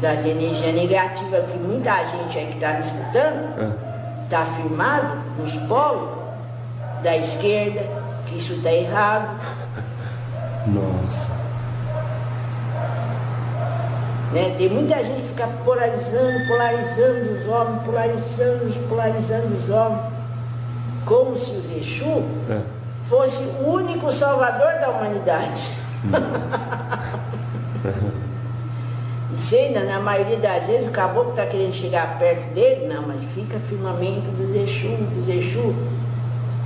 das energias negativas, que muita gente aí que está me escutando está firmado nos polos da esquerda, que isso está errado. Nossa. Né? Tem muita gente que fica polarizando os homens, polarizando os homens, como se os Exu fosse o único salvador da humanidade. E se ainda, na maioria das vezes, o caboclo está querendo chegar perto dele, não, mas fica firmamento dos Exu,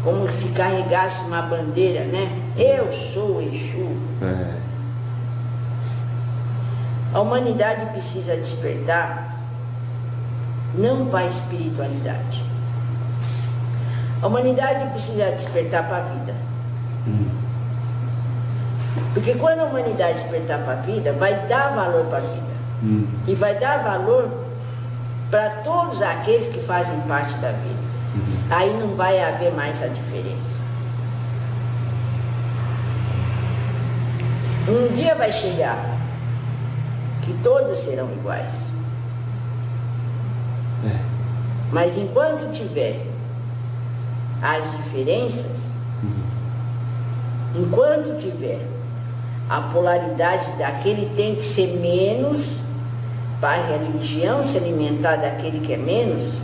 como se carregasse uma bandeira, né? Eu sou Exu. A humanidade precisa despertar não para a espiritualidade. A humanidade precisa despertar para a vida. Porque quando a humanidade despertar para a vida, vai dar valor para a vida. E vai dar valor para todos aqueles que fazem parte da vida. Aí não vai haver mais a diferença. Um dia vai chegar que todos serão iguais. Mas enquanto tiver as diferenças, enquanto tiver a polaridade daquele tem que ser menos, para a religião se alimentar daquele que é menos,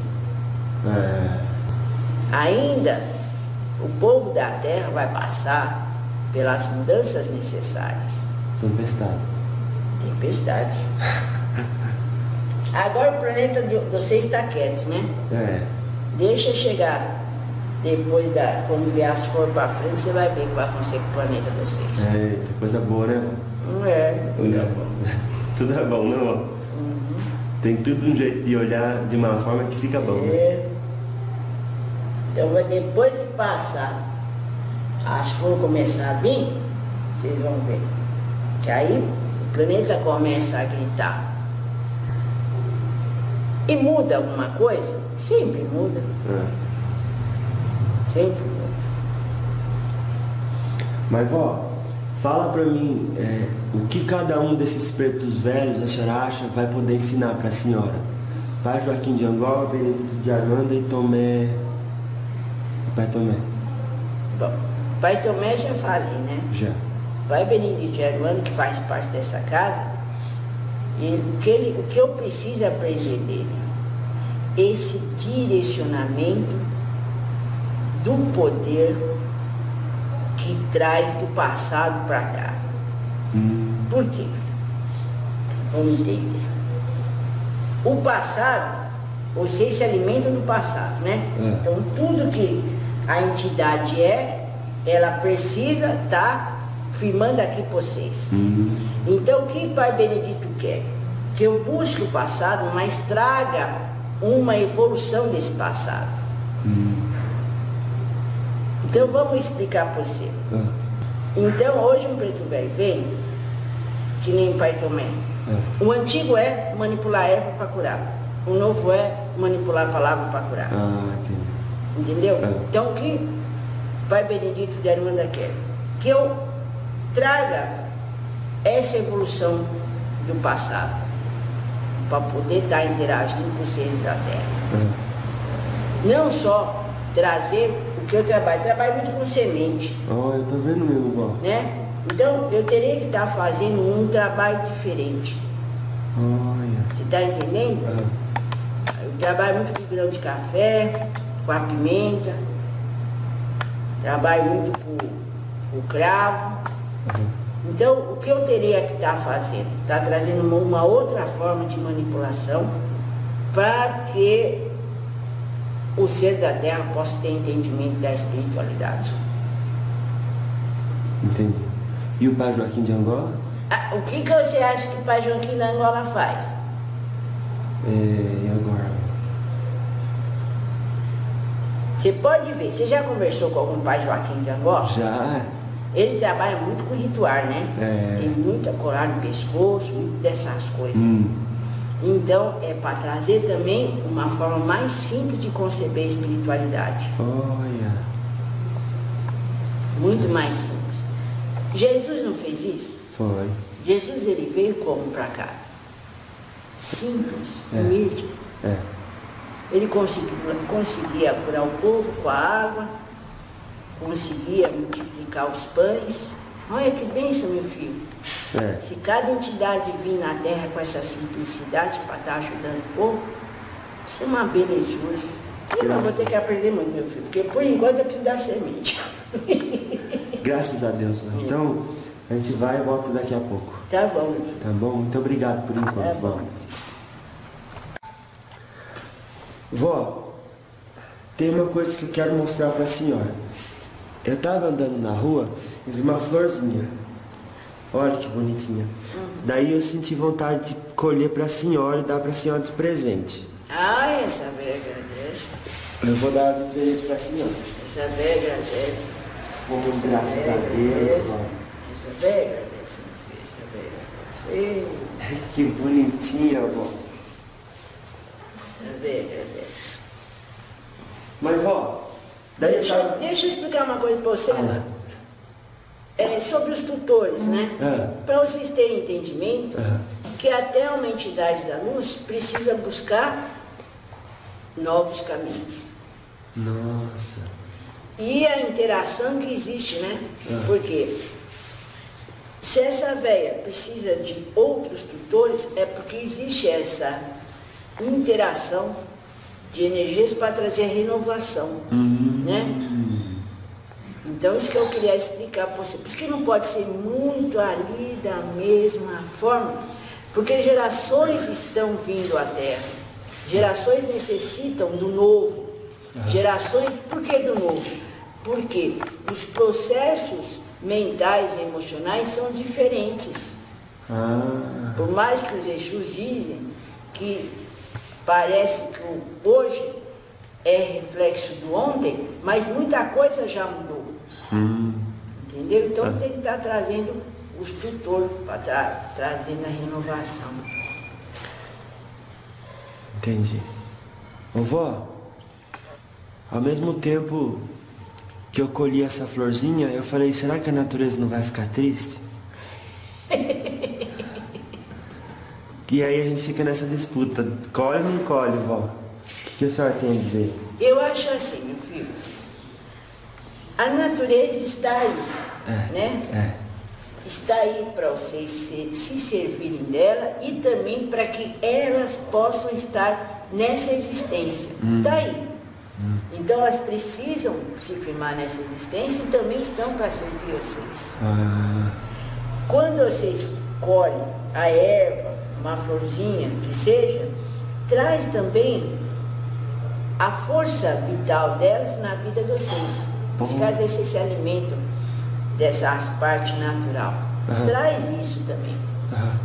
ainda o povo da Terra vai passar pelas mudanças necessárias. Tempestade. Agora o planeta de vocês está quieto, né? Deixa chegar. Depois, quando vier as flores para frente, você vai ver que vai acontecer com o planeta de vocês. Coisa boa, né? Tudo é bom. Tudo é bom, não? Tem tudo um jeito de olhar de uma forma que fica bom. Então, depois que passar, as flores começar a vir, vocês vão ver. Que aí o planeta começa a gritar. E muda alguma coisa? Sempre muda. Sempre muda. Mas, vó, fala pra mim, o que cada um desses pretos velhos, a senhora acha, vai poder ensinar pra senhora? Pai Joaquim de Angola, Benedito de Aranda e Tomé... Pai Tomé. Bom, Pai Tomé já falei, né? Já. Pai Benedito de Aranda, que faz parte dessa casa, o que eu preciso aprender dele? Esse direcionamento do poder que traz do passado para cá. Por quê? Vamos entender. O passado, vocês se alimentam do passado, né? Então tudo que a entidade ela precisa estar firmando aqui para vocês. Então o que Pai Benedito quer? Que eu busque o passado, mas traga uma evolução desse passado. Então vamos explicar para você. Então hoje um preto velho vem, que nem o Pai Tomé. O antigo é manipular a erva para curar. O novo é manipular a palavra para curar. Entendeu? Então o que Pai Benedito de Aranda quer? Que eu traga essa evolução do passado para poder estar interagindo com os seres da Terra. Não só trazer o que eu trabalho muito com semente. Eu tô vendo mesmo, vó. Né? Então eu teria que estar fazendo um trabalho diferente. Você está entendendo? Eu trabalho muito com grão de café, com a pimenta, trabalho muito com o cravo. Então, o que eu teria que estar fazendo? Está trazendo uma outra forma de manipulação para que o ser da Terra possa ter entendimento da espiritualidade. Entendi. E o Pai Joaquim de Angola? O que você acha que o Pai Joaquim de Angola faz? E agora? Você pode ver, você já conversou com algum Pai Joaquim de Angola? Já. Ele trabalha muito com ritual, né? Tem muita colar no pescoço, muito dessas coisas. Então, é para trazer também uma forma mais simples de conceber a espiritualidade. Muito mais simples. Jesus não fez isso? Foi. Jesus, ele veio como para cá? Simples, humilde. Ele conseguia curar o povo com a água, conseguia multiplicar os pães, Olha que bênção, meu filho. É. Se cada entidade vir na Terra com essa simplicidade para estar ajudando o povo, isso é uma belezura. Eu não vou ter que aprender muito, meu filho, porque por enquanto eu preciso dar semente. Graças a Deus, vó. Então, a gente vai e volta daqui a pouco. Tá bom, meu filho. Tá bom? Muito obrigado por enquanto, Tá vó. bom. Vó, tem uma coisa que eu quero mostrar para a senhora. Eu estava andando na rua e vi uma florzinha. Olha que bonitinha. Daí eu senti vontade de colher para a senhora e dar para a senhora de presente. Ah, essa velha agradece. Eu vou dar de presente para a senhora. Essa velha agradece. Vamos, graças a Deus, vó. Essa velha agradece, meu filho. Essa velha agradece. Ei, Que bonitinha, vó. essa velha agradece. Mas, vó, daí eu tava... Deixa eu explicar uma coisa para você. Ah. Sobre os tutores, né? Para vocês terem entendimento que até uma entidade da luz precisa buscar novos caminhos. Nossa. E a interação que existe, né? Porque se essa véia precisa de outros tutores, é porque existe essa interação de energias para trazer renovação, né? Então, isso que eu queria explicar para você. Por isso que não pode ser muito ali da mesma forma, porque gerações estão vindo à Terra. Gerações necessitam do novo. Gerações, por que do novo? Porque os processos mentais e emocionais são diferentes. Por mais que os Exus dizem que parece que o hoje é reflexo do ontem, mas muita coisa já mudou. Entendeu? Então tem que estar trazendo os tutores para estar trazendo a renovação. Entendi. Ô, vó, ao mesmo tempo que eu colhi essa florzinha, eu falei, será que a natureza não vai ficar triste? E aí a gente fica nessa disputa, colhe ou não colhe, vó? O que a senhora tem a dizer? Eu acho assim, meu filho, a natureza está aí, né? Está aí para vocês se servirem dela e também para que elas possam estar nessa existência. Está aí. Então elas precisam se firmar nessa existência e também estão para servir vocês. Quando vocês colhem a erva, uma florzinha que seja, traz também a força vital delas na vida de vocês. Nesse caso, vocês se alimentam dessas partes natural. Traz isso também.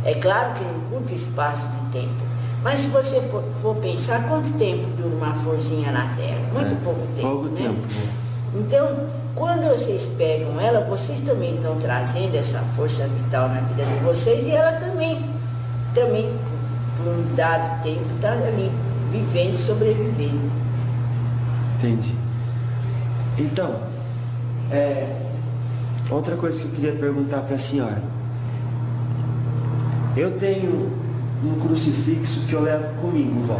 É claro que em curto espaço de tempo. Mas se você for pensar, quanto tempo dura uma florzinha na terra? Muito pouco tempo. Pouco né? tempo. Então, quando vocês pegam ela, vocês também estão trazendo essa força vital na vida de vocês e ela também por um dado tempo, está ali vivendo, sobrevivendo. Entendi. Então, outra coisa que eu queria perguntar para a senhora. Eu tenho um crucifixo que eu levo comigo, vó.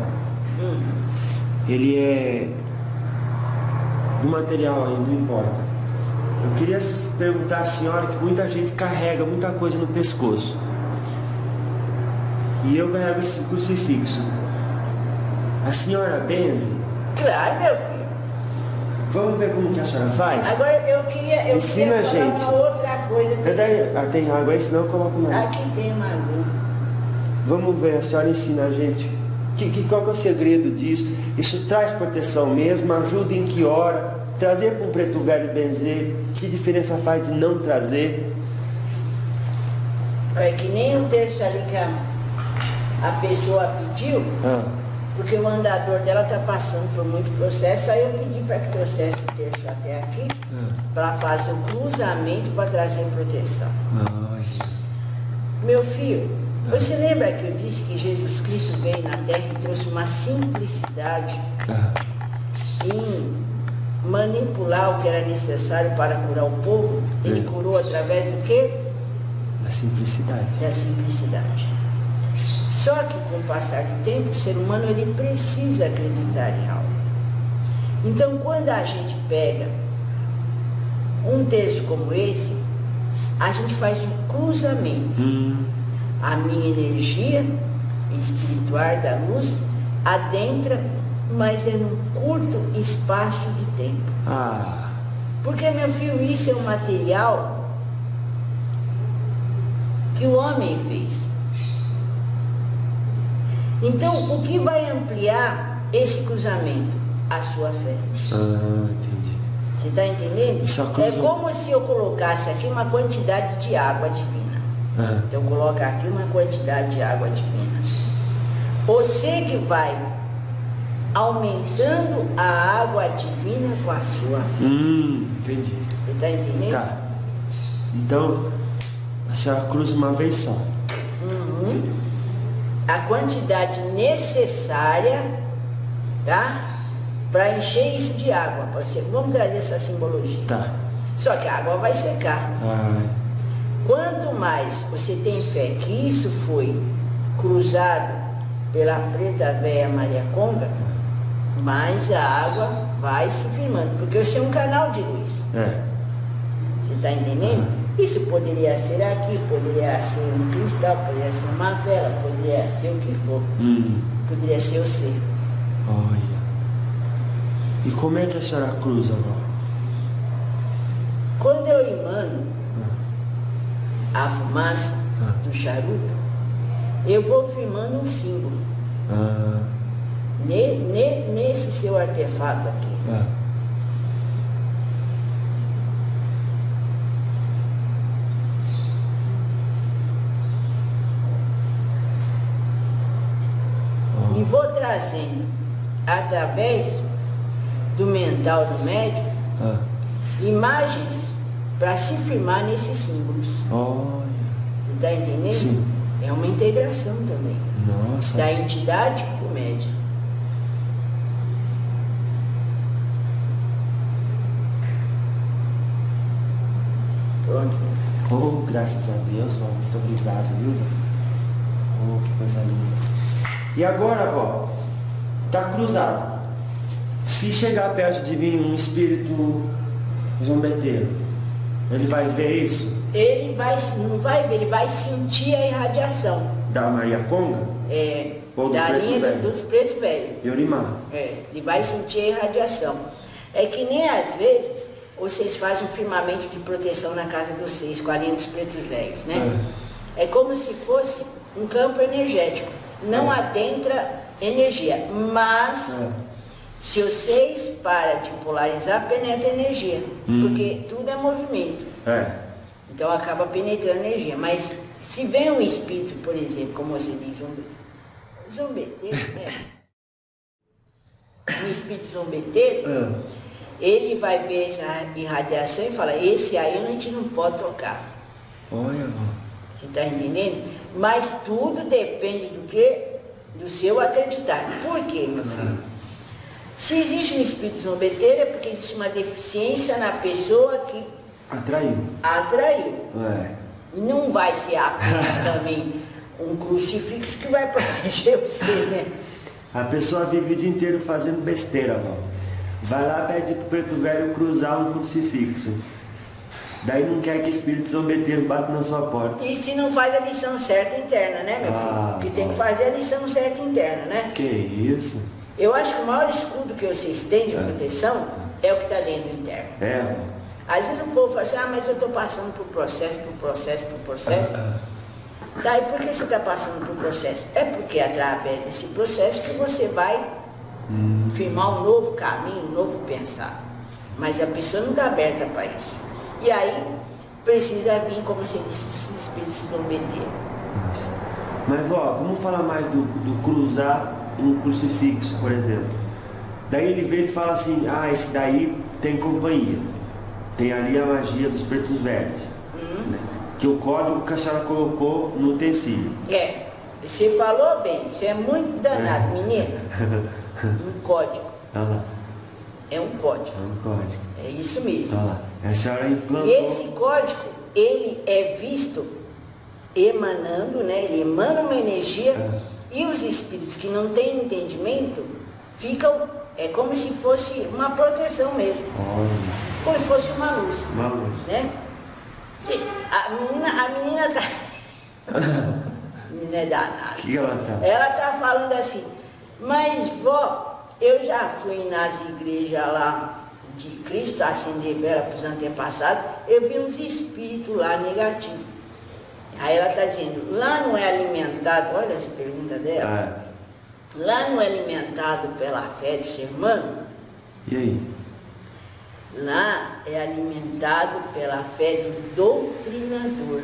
Ele é do material aí, não importa. Eu queria perguntar à senhora que muita gente carrega muita coisa no pescoço. E eu carrego esse crucifixo. A senhora benze? Claro, meu filho. Vamos ver como que a senhora faz? Agora eu queria Ensina a falar gente. uma outra coisa. Tem água aí, senão eu coloco mais. Aqui tem uma luz. Vamos ver, a senhora ensina a gente. Qual que é o segredo disso? Isso traz proteção mesmo? Ajuda em que hora? Trazer para um preto velho benzer? Que diferença faz de não trazer? É que nem o terço ali que a pessoa pediu, porque o andador dela está passando por muito processo, aí eu pedi para que trouxesse o terço até aqui, para fazer o cruzamento para trazer proteção. Meu filho, você lembra que eu disse que Jesus Cristo veio na Terra e trouxe uma simplicidade em manipular o que era necessário para curar o povo? Ele curou através do quê? Da simplicidade. Da simplicidade. Só que com o passar do tempo, o ser humano ele precisa acreditar em algo. Então, quando a gente pega um texto como esse, a gente faz um cruzamento. A minha energia espiritual da luz adentra, mas é num curto espaço de tempo. Porque, meu filho, isso é um material que o homem fez. Então, o que vai ampliar esse cruzamento? A sua fé. Entendi. Você está entendendo? É como se eu colocasse aqui uma quantidade de água divina. Então, eu coloco aqui uma quantidade de água divina. Você que vai aumentando a água divina com a sua fé. Entendi. Você está entendendo? Tá. Então, a senhora cruza uma vez só. A quantidade necessária, tá? Para encher isso de água. Vamos trazer essa simbologia. Tá. Só que a água vai secar. Quanto mais você tem fé que isso foi cruzado pela preta véia Maria Conga, mais a água vai se firmando. Porque você é um canal de luz. Você está entendendo? Isso poderia ser aqui, poderia ser um cristal, poderia ser uma vela, poderia ser o que for. Poderia ser o ser. Olha. E como é que a senhora cruza, vó? Quando eu emano a fumaça do charuto, eu vou firmando um símbolo. Nesse seu artefato aqui. E vou trazendo, através do mental do médium, imagens para se firmar nesses símbolos. Você está entendendo? Sim. É uma integração também. Nossa. Da entidade com o médium. Pronto. Graças a Deus, vó. Muito obrigado, viu? Que coisa linda. E agora, vó, tá cruzado. Se chegar perto de mim um espírito zombeteiro, ele vai ver isso? Ele não vai ver, ele vai sentir a irradiação. Da Maria Conga? Ou do da preto linha velho? dos pretos velhos. Yorimá. Ele vai sentir a irradiação. É que nem às vezes vocês fazem um firmamento de proteção na casa de vocês com a linha dos pretos velhos, né? É como se fosse um campo energético. Não adentra energia, mas se vocês param de polarizar, penetra energia, porque tudo é movimento. Então acaba penetrando energia. Mas se vem um espírito, por exemplo, como você diz, zombeteiro, né? Um espírito zombeteiro, ele vai ver essa irradiação e fala, esse aí a gente não pode tocar. Olha, vó. Você está entendendo? Mas tudo depende do quê? Do seu acreditar. Por quê, meu filho? Se existe um espírito zombeteiro, é porque existe uma deficiência na pessoa que atraiu. E não vai ser apenas também um crucifixo que vai proteger você, né? A pessoa vive o dia inteiro fazendo besteira, vó. Vai lá, pede pro preto velho cruzar um crucifixo. Daí não quer que espírito zombeteiro bata na sua porta. E se não faz a lição certa interna, né, meu filho? Porque tem que fazer a lição certa interna, né? Que isso? Eu acho que o maior escudo que vocês têm de proteção é o que está dentro do interno. Às vezes o povo fala assim, mas eu estou passando por processo. Tá, e por que você está passando por processo? É porque através desse processo que você vai firmar um novo caminho, um novo pensar. Mas a pessoa não está aberta para isso. E aí precisa vir, como você disse, esse espírito se zombeteiro. Mas, vó, vamos falar mais do cruzar um crucifixo, por exemplo. Daí ele vê e fala assim, esse daí tem companhia. Tem ali a magia dos pretos velhos. Né? Que o código que a senhora colocou no utensílio. Você falou bem, você é muito danado, menina. Um código. É um código. É isso mesmo. A senhora implantou. E esse código, ele é visto emanando, né? Ele emana uma energia e os espíritos que não têm entendimento ficam, como se fosse uma proteção mesmo. Como se fosse uma luz. Né? A menina tá... A menina é danada. Que ela tá? Ela tá falando assim, mas vó, eu já fui nas igrejas lá de Cristo acender vela para os antepassados, eu vi uns espíritos lá negativos. Aí ela está dizendo, lá não é alimentado, olha essa pergunta dela, lá não é alimentado pela fé do ser humano? E aí? Lá é alimentado pela fé do doutrinador.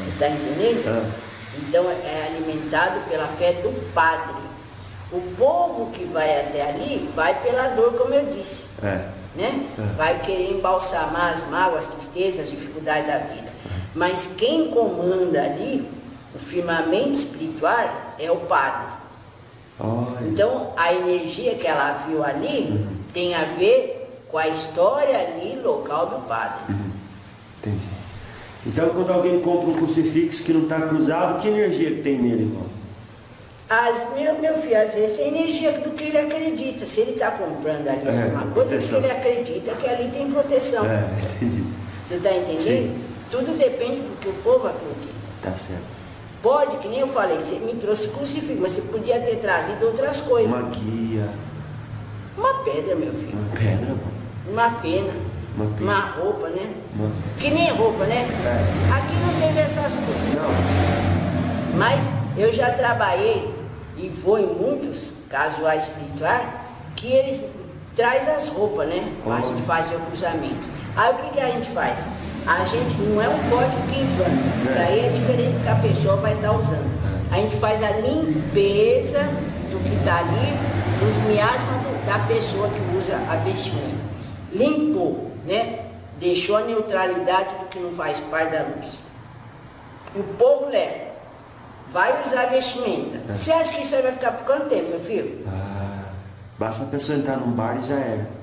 Você está entendendo? Então é alimentado pela fé do padre. O povo que vai até ali vai pela dor, como eu disse. Né? Vai querer embalsamar as mágoas, as tristezas, as dificuldades da vida. Mas quem comanda ali, o firmamento espiritual, é o padre. Então a energia que ela viu ali tem a ver com a história ali local do padre. Entendi. Então quando alguém compra um crucifixo que não está cruzado, que energia que tem nele, irmão? Meu filho, às vezes tem energia do que ele acredita. Se ele está comprando ali uma coisa, que ele acredita que ali tem proteção. Entendi. Você está entendendo? Sim. Tudo depende do que o povo acredita. Tá certo. Pode, que nem eu falei, você me trouxe crucifixo, mas você podia ter trazido outras coisas. Uma guia. Uma pedra, meu filho. Uma pedra? Uma pena. Uma roupa, né? Que nem roupa, né? Aqui não tem dessas coisas. Não. Mas eu já trabalhei e vou em muitos casuais espirituais que eles trazem as roupas, né? Para a gente fazer o cruzamento. Aí o que a gente faz? A gente não é um código que implanta. Isso aí é diferente do que a pessoa vai estar usando. A gente faz a limpeza do que está ali, dos miasmas da pessoa que usa a vestimenta. Limpou, né? Deixou a neutralidade do que não faz parte da luz. E o povo leva. Vai usar a vestimenta. Você acha que isso aí vai ficar por quanto tempo, meu filho? Basta a pessoa entrar num bar e já era.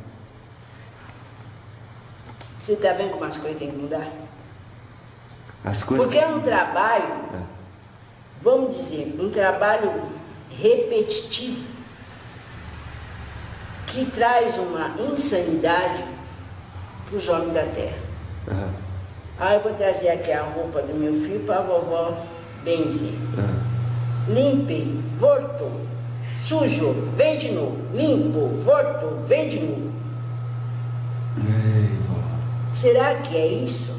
Você está vendo como as coisas têm que mudar? As coisas porque é um trabalho, vamos dizer, um trabalho repetitivo que traz uma insanidade para os homens da terra. Eu vou trazer aqui a roupa do meu filho para a vovó benzer. Limpei, voltou, sujou, vem de novo, limpou, voltou, vem de novo. Será que é isso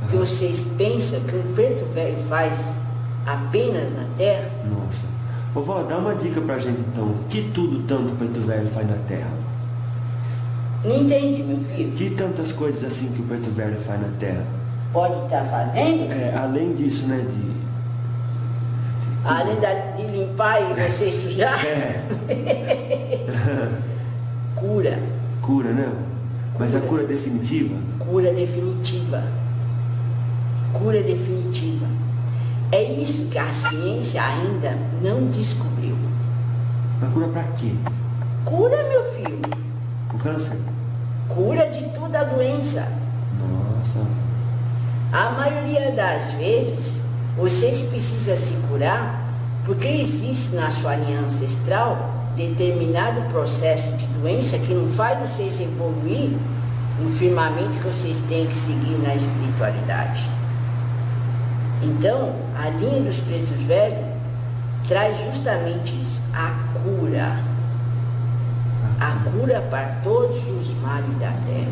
que vocês pensam que um preto velho faz apenas na terra? Nossa. Vovó, dá uma dica pra gente então. Que tudo tanto o preto velho faz na terra? Não entendi, meu filho. Que tantas coisas assim que o preto velho faz na terra? Pode estar fazendo? Além disso, né, além de limpar e você sujar? Cura. Cura, né? Mas a cura definitiva? Cura definitiva. Cura definitiva. É isso que a ciência ainda não descobriu. Mas cura pra quê? Cura, meu filho. O câncer? Cura de toda a doença. Nossa. A maioria das vezes, vocês precisam se curar porque existe na sua linha ancestral determinado processo de doença que não faz vocês evoluir no firmamento que vocês têm que seguir na espiritualidade. Então, a linha dos pretos velhos traz justamente isso, a cura. A cura para todos os males da terra.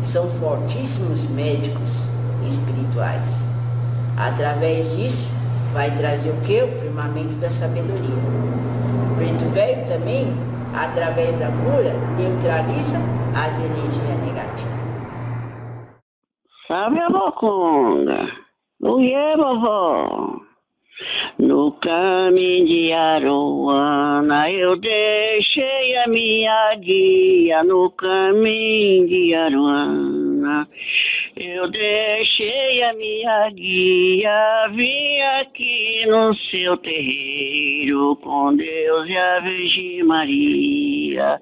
São fortíssimos médicos espirituais. Através disso, vai trazer o quê? O firmamento da sabedoria. O preto velho também, através da cura, neutraliza as energias negativas. Sabe a boconga? Oiê, vovó. No caminho de Aroana eu deixei a minha guia. No caminho de Aroana eu deixei a minha guia. Vim aqui no seu terreiro com Deus e a Virgem Maria.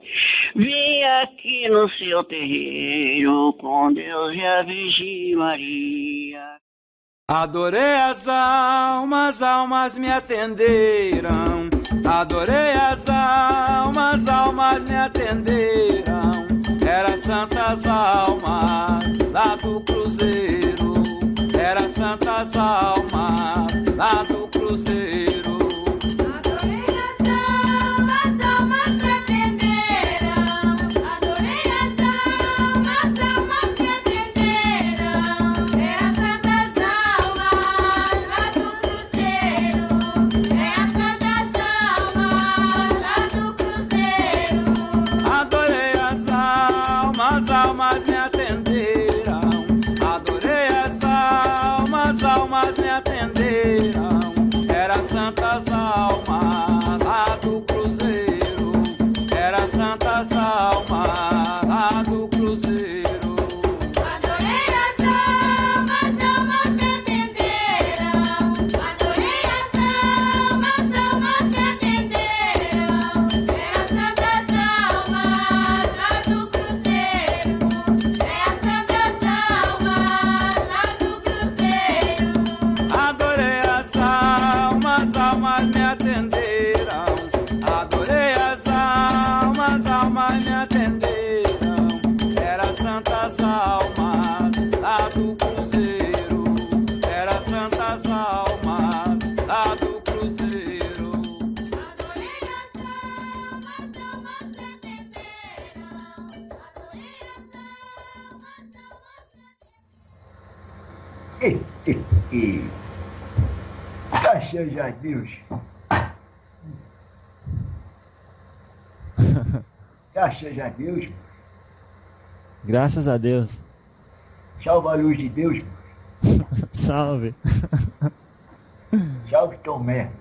Vim aqui no seu terreiro com Deus e a Virgem Maria. Adorei as almas me atenderam. Adorei as almas me atenderam. Era São santas almas lá do cruzeiro, era santas almas lá do cruzeiro. Adorei as almas que atenderam, adorei as almas que atenderam, era santas almas lá do cruzeiro, era santas almas lá do cruzeiro. Adorei as almas me atenderam. Adorei as almas me atenderam. Era santas almas lá do cruzeiro. Era santas almas lá do cruzeiro. Adorei as almas que atenderam, adorei as almas que atenderam, era santas almas lá do cruzeiro, era santas almas lá do cruzeiro. Adorei as almas me atenderam. Adorei as almas me atenderam. Era santas almas lá do cruzeiro. Era santas almas lá do cruzeiro. Adorei as almas que atenderam, adorei as almas. Graças a Deus. Graças a Deus. Graças a Deus. Salve a luz de Deus. Salve. Salve Tomé.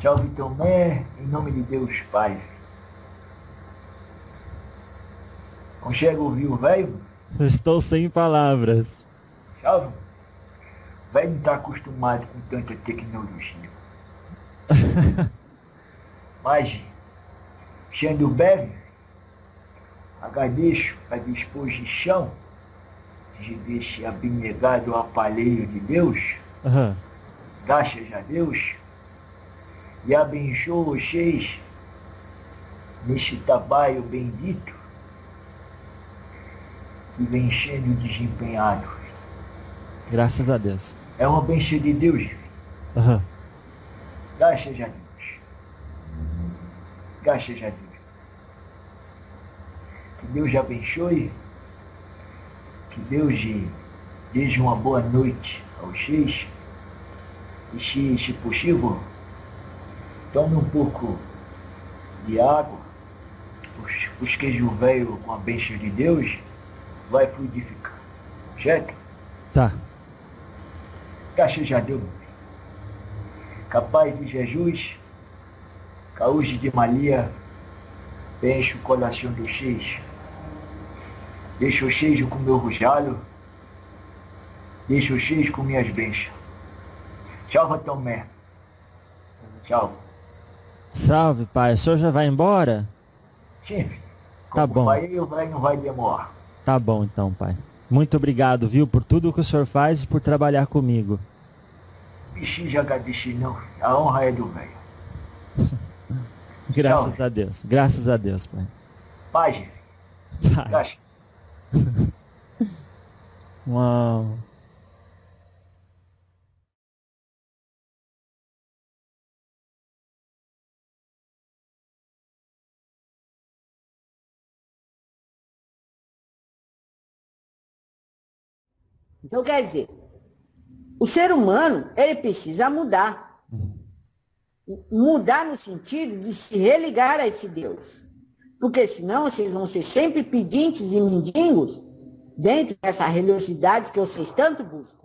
Salve Tomé, em nome de Deus Pai. Consegue ouvir o velho? Estou sem palavras. Salve. O velho não está acostumado com tanta tecnologia. Mas, sendo breve, agradeço a disposição desse abnegado aparelho de Deus, Aham. graças a Deus, e abençoo vocês nesse trabalho bendito que vem sendo desempenhado. Graças a Deus. É uma bênção de Deus, Aham. graças a Deus. Graças a Deus. Que Deus abençoe, que Deus deseje uma boa noite a vocês. E se possível, tome um pouco de água, os queijo velho com a bênção de Deus vai fluidificar. Certo? Tá. Graças a Deus. Capaz de Jesus, Caúde de Maria, enche o coração dos seis. Deixa o seis com meu rosário, deixa o seis com minhas bênçãos. Salve Tomé. Salve. Salve, pai. O senhor já vai embora? Sim. Tá bom. Vai, o velho não vai demorar. Tá bom então, pai. Muito obrigado, viu, por tudo que o senhor faz e por trabalhar comigo. Precisa agradecer não. A honra é do velho. Graças Salve. a Deus. Graças a Deus, pai. Paz. Pai. Graças. Uau. Então, quer dizer, o ser humano, ele precisa mudar. Mudar no sentido de se religar a esse Deus. Porque senão vocês vão ser sempre pedintes e mendigos dentro dessa religiosidade que vocês tanto buscam.